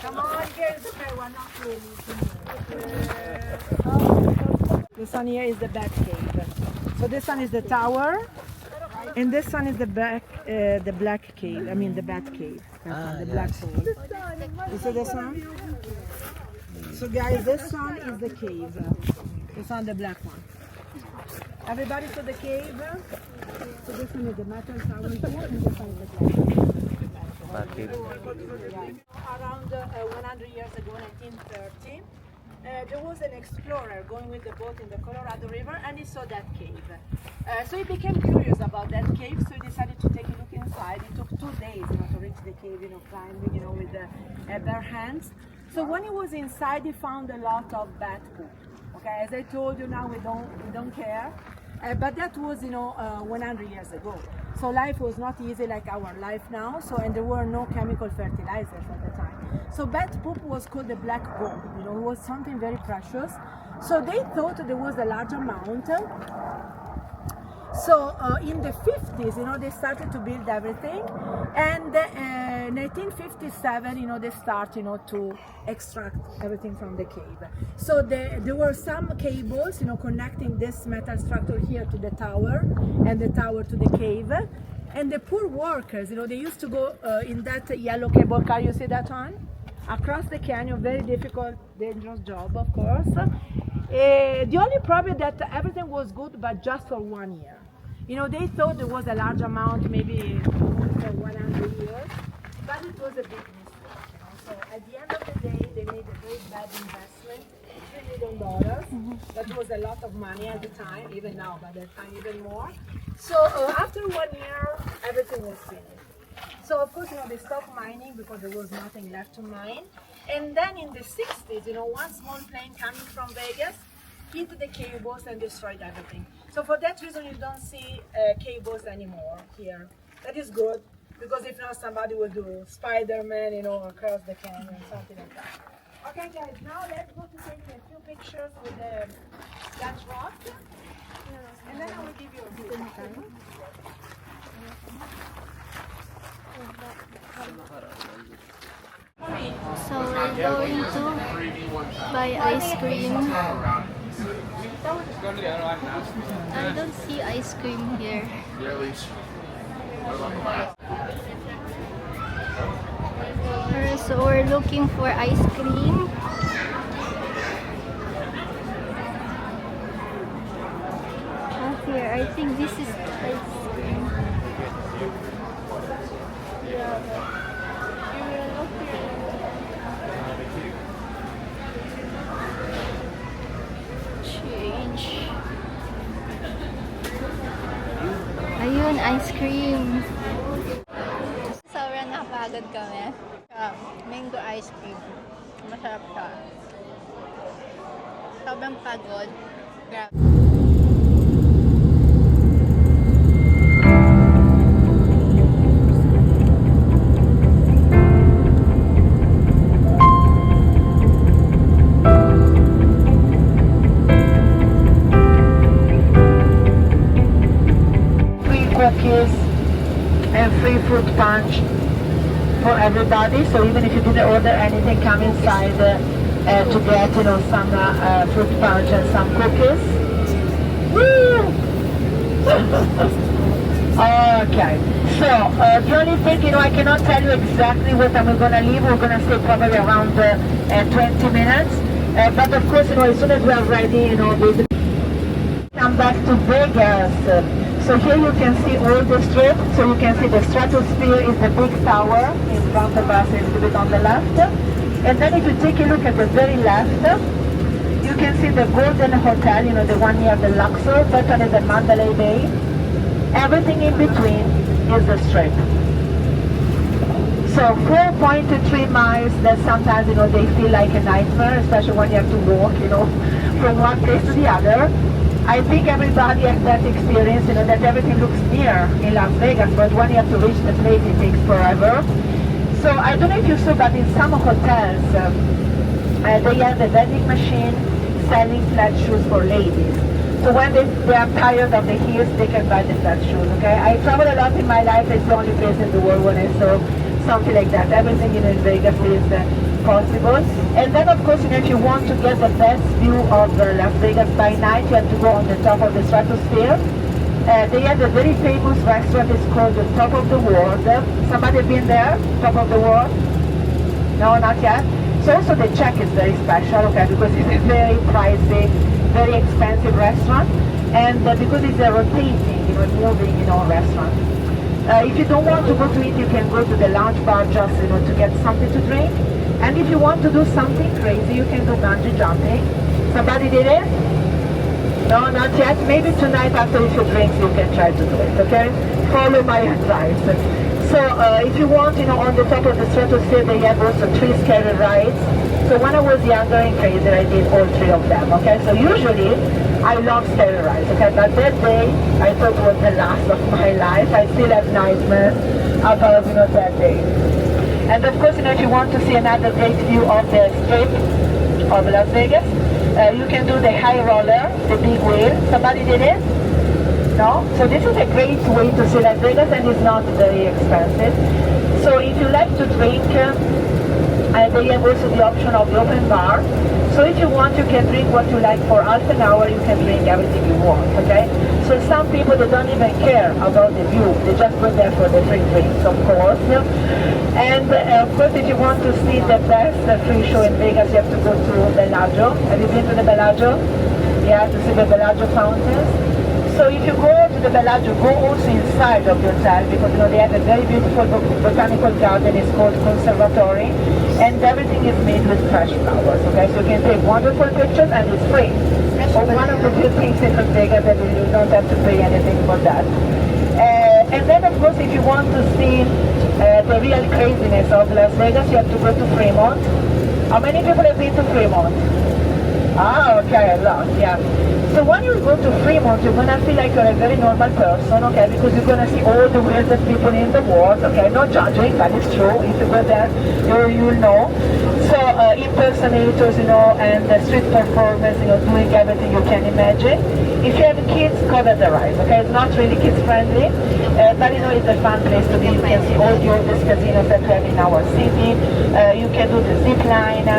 Come on, here's the fair one, not really. This one here is the bat cave. So this one is the tower, and this one is the black cave. I mean the bat cave. The black hole. You see this one? So guys, this one is the cave. This one, the black one. Everybody saw the cave? So this one is the metal tower here, and this one is the black cave. Around 100 years ago, 1930, there was an explorer going with the boat in the Colorado River, and he saw that cave. So he became curious about that cave, so he decided to take a look inside. It took 2 days to reach the cave, climbing, with bare hands. So when he was inside, he found a lot of bat poop. Okay, as I told you, now we don't care. But that was, 100 years ago. So life was not easy like our life now. And there were no chemical fertilizers at the time. So bat poop was called the black gold. It was something very precious. So they thought there was a large amount. So in the 50s, they started to build everything, and 1957, they start, to extract everything from the cave. So there were some cables, connecting this metal structure here to the tower, and the tower to the cave. And the poor workers, they used to go in that yellow cable car. You see that one? Across the canyon, very difficult, dangerous job, of course. The only problem that everything was good, but just for 1 year. They thought there was a large amount, maybe for 100 years, but it was a big mistake. So at the end of the day, they made a very bad investment, $3 million. That was a lot of money at the time, even now, but at the time even more. So after 1 year, everything was finished. So of course, they stopped mining because there was nothing left to mine. And then in the 60s, one small plane coming from Vegas hit the cables and destroyed everything. So for that reason, you don't see cables anymore here. That is good, because if not, somebody will do Spider-Man, across the canyon, something like that. Okay, guys, now let's go to take a few pictures with that rock, and then I will give you a good time. So we're going to buy ice cream. I don't see ice cream here. So we're looking for ice cream. Here, I think this is ice cream. Change. Ayun, ice cream. Sobrang napagod kami. Mango ice cream. Masarap siya. Sobrang pagod. Grabe. Free cookies and free fruit punch for everybody. So even if you didn't order anything, come inside to get some fruit punch and some cookies. Woo! Okay. So the only thing, I cannot tell you exactly what time we're gonna leave. We're gonna stay probably around 20 minutes. But of course, as soon as we are ready, basically come back to Vegas. So here you can see all the strip. So you can see the Stratosphere is the big tower in front of us, a little bit on the left. And then if you take a look at the very left, you can see the Golden Hotel, the one near the Luxor. That one is the Mandalay Bay. Everything in between is the strip. So 4.3 miles, that sometimes, they feel like a nightmare, especially when you have to walk, from one place to the other. I think everybody has that experience, that everything looks near in Las Vegas, but when you have to reach the place, it takes forever. So I don't know if you saw, but in some hotels, they have a vending machine selling flat shoes for ladies. So when they are tired of the heels, they can buy the flat shoes, okay? I travel a lot in my life. It's the only place in the world when I saw something like that. Everything in Vegas is possible. And then, of course, if you want to get the best view of Las Vegas by night, you have to go on the top of the Stratosphere. They have a very famous restaurant. It's called the Top of the World. Somebody been there? Top of the World? No, not yet. So also the check is very special, okay, because it's a very pricey, very expensive restaurant, and because it's a rotating, moving, restaurant. If you don't want to go to it, you can go to the lounge bar just, to get something to drink. And if you want to do something crazy, you can do bungee jumping. Somebody did it? No, not yet. Maybe tonight after a few drinks, you can try to do it, okay? Follow my advice. So if you want, on the top of the Stratosphere, they have also 3 scary rides. So when I was younger and crazy, I did all 3 of them, okay? So usually, I love scary rides, okay? But that day, I thought was the last of my life. I still have nightmares about, that day. And of course, if you want to see another great view of the Strip of Las Vegas, you can do the HighRoller, the big wheel. Somebody did it? No? So this is a great way to see Las Vegas, and it's not very expensive. So if you like to drink, they have also the option of the open bar. So if you want, you can drink what you like for half an hour. You can drink everything you want, okay? So some people, they don't even care about the view. They just go there for the free drinks, of course. And of course, if you want to see the best free show in Vegas, you have to go to Bellagio. Have you been to the Bellagio? Yeah, to see the Bellagio fountains. So if you go to the Bellagio, go also inside of the hotel, because they have a very beautiful botanical garden. It's called Conservatory, and everything is made with fresh flowers. Okay, so you can take wonderful pictures, and it's free. So one of the few things in Las Vegas that you don't have to pay anything for that. And then, of course, if you want to see the real craziness of Las Vegas, you have to go to Fremont. How many people have been to Fremont? Ah, okay, a lot, yeah. So when you go to Fremont, you're going to feel like you're a very normal person, okay, because you're going to see all the weirdest people in the world, okay, no judging, that is true. If you go there, you'll know. So impersonators, and the street performers, doing everything you can imagine. If you have kids, cover the ride, okay? It's not really kids-friendly, but it's a fun place to be. You can see all the oldest casinos that we have in our city. You can do the zip line.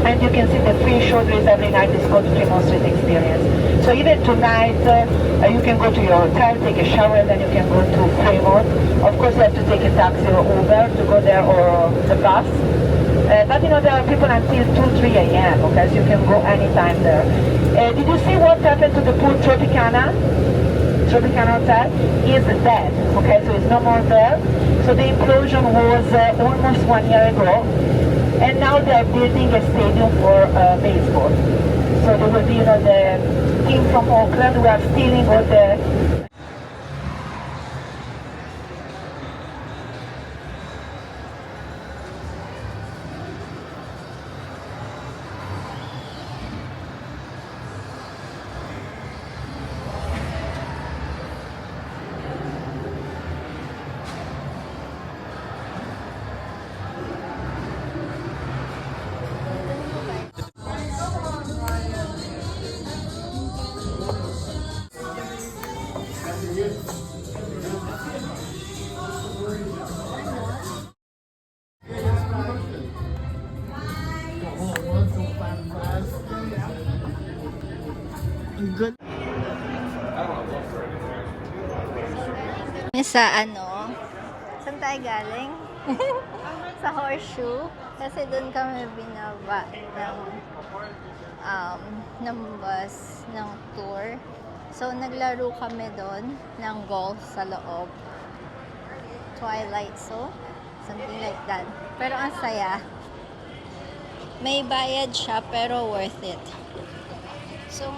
And you can see the free show there is every night. It's called Fremont Street Experience. So even tonight, you can go to your hotel, take a shower, and then you can go to Fremont. Of course, you have to take a taxi or Uber to go there, or the bus. But there are people until 2-3 a.m., okay, so you can go anytime there. Did you see what happened to the pool Tropicana? Tropicana Hotel is dead, okay, so it's no more there. So the implosion was almost 1 year ago. And now they are building a stadium for baseball. So there will be, the team from Oakland. We are stealing all the Sa ano, saan tayo galing? Sa horseshoe. Kasi doon kami binaba ng bus, ng tour. So, naglaro kami doon ng golf sa loob. Twilight Zone. Something like that. Pero ang saya. May bayad siya, pero worth it. So,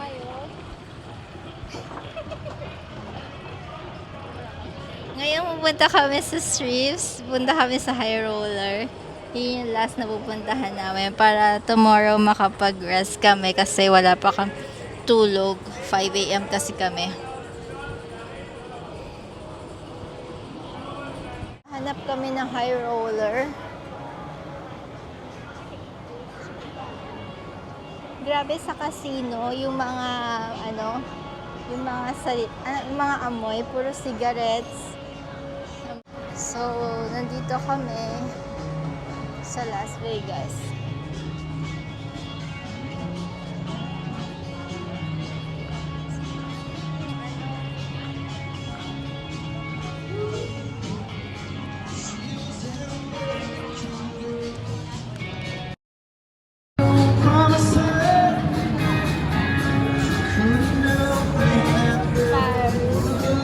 ngayon, pupunta kami sa Strips. Pupunta kami sa HighRoller. Yun yung last na pupuntahan namin para tomorrow makapag-rest kami kasi wala pa kami tulog. 5 a.m. kasi kami. Hanap kami ng HighRoller. Grabe sa casino, yung mga yung mga amoy, puro cigarettes. So, nandito kami sa Las Vegas.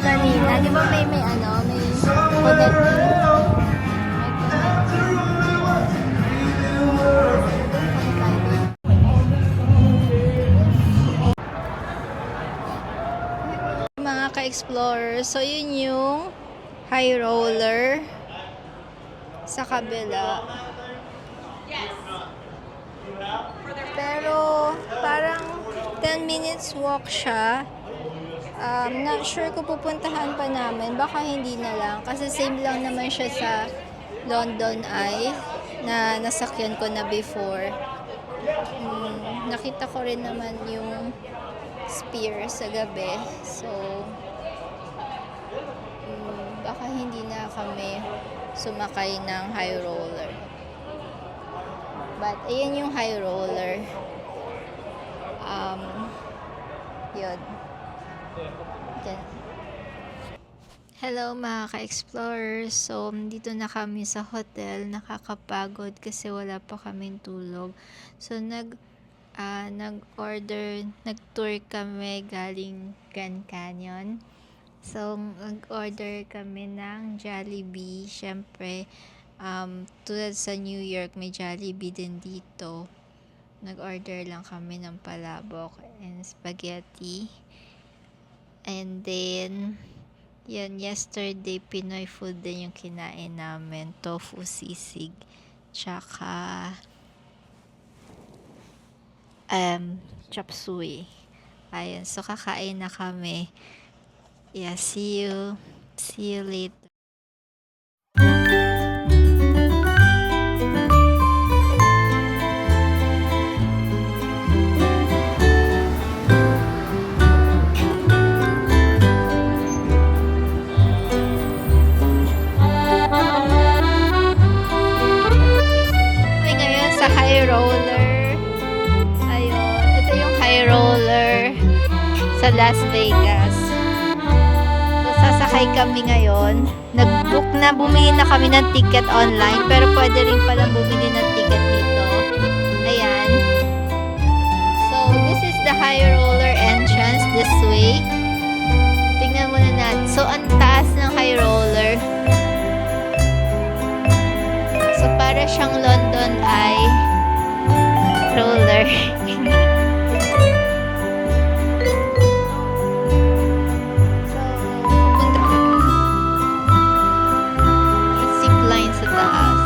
Kanina, di ba may connecting? Mga ka-explorer, so yun yung HighRoller sa kabila. Pero parang 10 minutes walk siya. Not sure kung pupuntahan pa namin, baka hindi na lang kasi same lang naman siya sa London Eye na nasakyan ko na before. Nakita ko rin naman yung Spear sa gabi, so baka hindi na kami sumakay ng HighRoller. But ayan yung HighRoller. Yun. Diyan. Hello mga ka-explorers. So, dito na kami sa hotel. Nakakapagod kasi wala pa kaming tulog. So, nag-tour kami galing Grand Canyon. So, nag-order kami ng Jollibee. Siyempre, tulad sa New York, may Jollibee din dito. Nag-order lang kami ng palabok and spaghetti. And then, yan, yesterday, Pinoy food din yung kinain namin. Tofu sisig. Tsaka, chop suey. Ayun, so kakain na kami. Yeah, see you later. HighRoller. Ayun. Ito yung HighRoller sa Las Vegas. So, sasakay kami ngayon. Bumili na kami ng ticket online, pero pwede rin palang bumili ng ticket dito. Ayan. So, this is the HighRoller entrance this way. Tingnan muna natin. So, ang taas ng HighRoller. So, para siyang London Eye roller. So, zip line sa taas.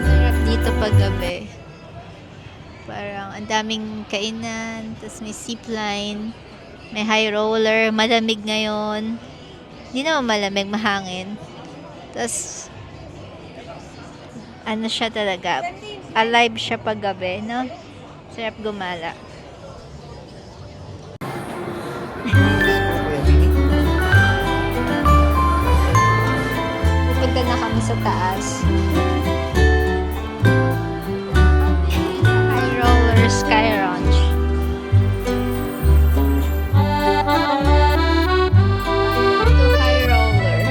Sarap dito paggabi. Parang ang daming kainan, tapos may zip line. May HighRoller, malamig ngayon. Hindi naman malamig, mahangin. Tapos, ano siya talaga, alive siya pag gabi, no? Sarap gumala. Pupunta na kami sa taas. HighRoller Sky Ranch. To HighRoller.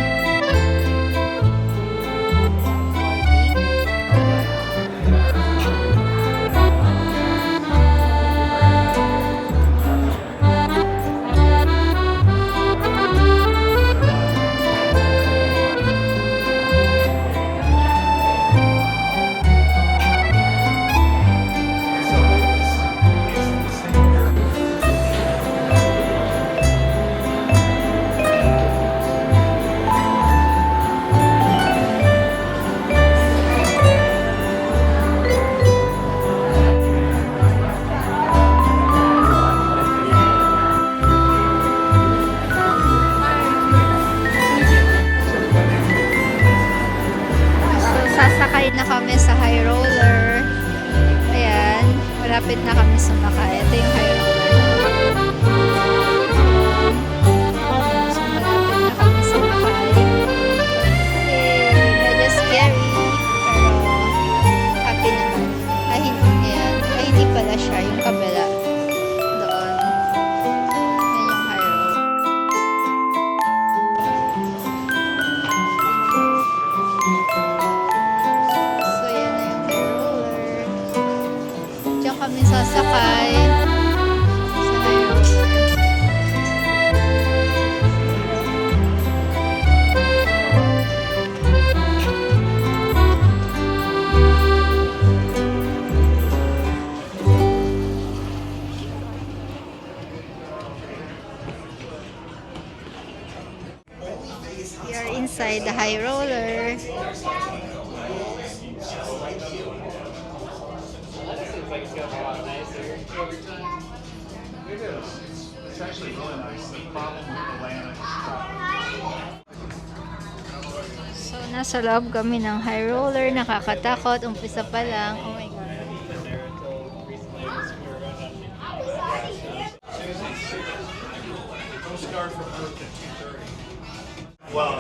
So, sasakay na kami sa HighRoller. Ayan, malapit na kami sumakay. Ito yung HighRoller. So, malapit na kami sumakay. Medyo scary, pero happy naman. Ay, hindi, ayan. Ay, hindi pala siya. Yung kabila. Doon. Yan yung HighRoller. So, yan na yung HighRoller. Diyan kami sasakay sa HighRoller. We are inside the HighRoller. So, nasa loob kami ng HighRoller. Nakakatakot. Umpisa pa lang. Oh my God. Well,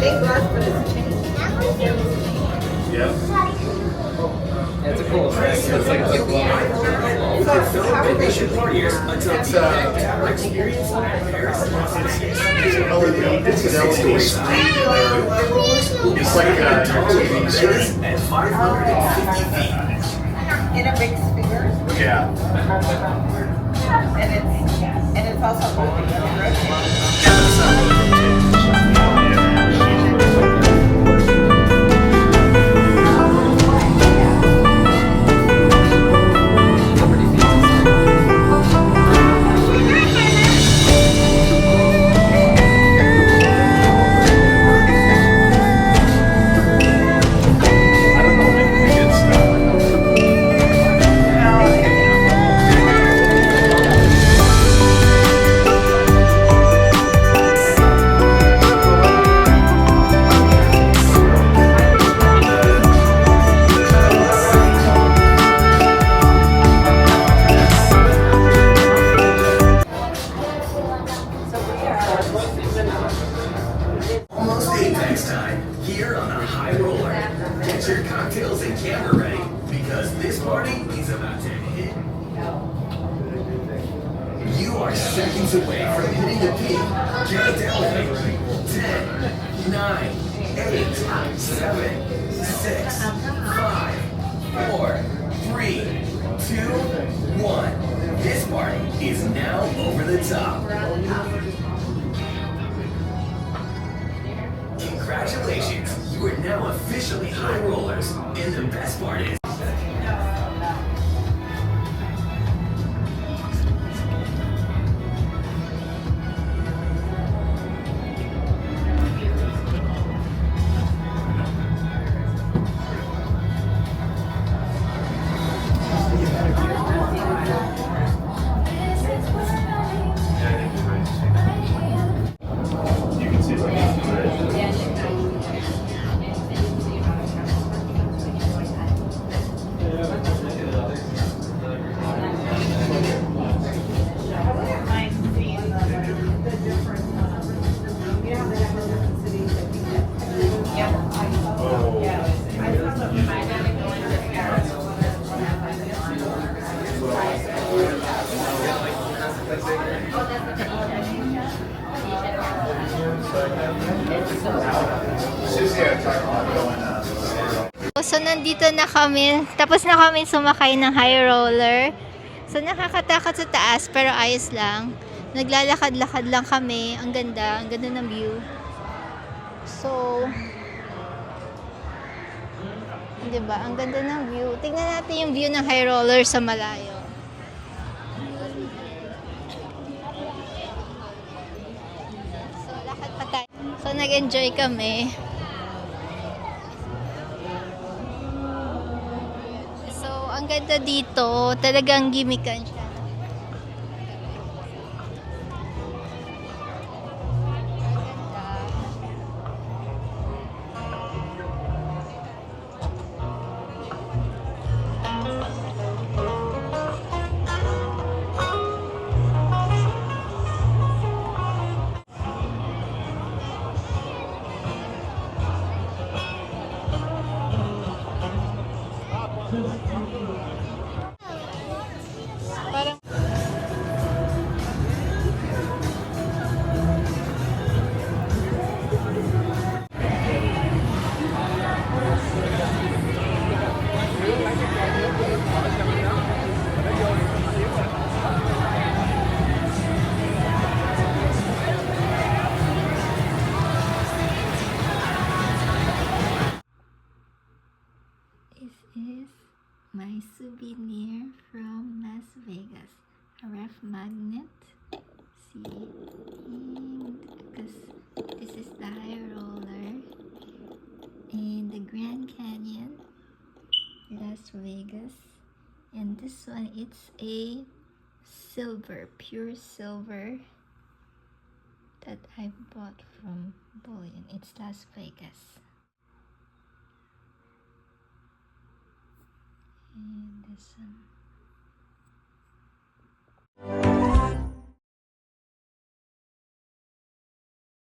Yeah. It's a cool thing. It's like a glove. It's like TV screen. At 550 feet. In a big sphere, Yeah. and it's also moving in Almost Apex time here on the High Roller. Get your cocktails and camera ready because this party is about to hit. You are seconds away from hitting the peak. Get it down with me. 10, 9, 8, 7, 6, 5, 4, 3, 2, 1. This party is now over the top. Congratulations, you are now officially high rollers, and the best part is So, nandito na kami. Tapos na kami sumakay ng high roller. So, nakakatakot sa taas, pero ayos lang. Naglalakad-lakad lang kami. Ang ganda ng view. So, diba? Ang ganda ng view. Tingnan natin yung view ng high roller sa malayo. So, lakad pa tayo. So, nag-enjoy kami. Ang ganda dito, talagang gimmickan siya. Parang this is my souvenir from Las Vegas. A ref magnet. See? Because this is the high roller in the Grand Canyon, Las Vegas. And this one, it's a silver, pure silver that I bought from Bullion. It's Las Vegas. And this one.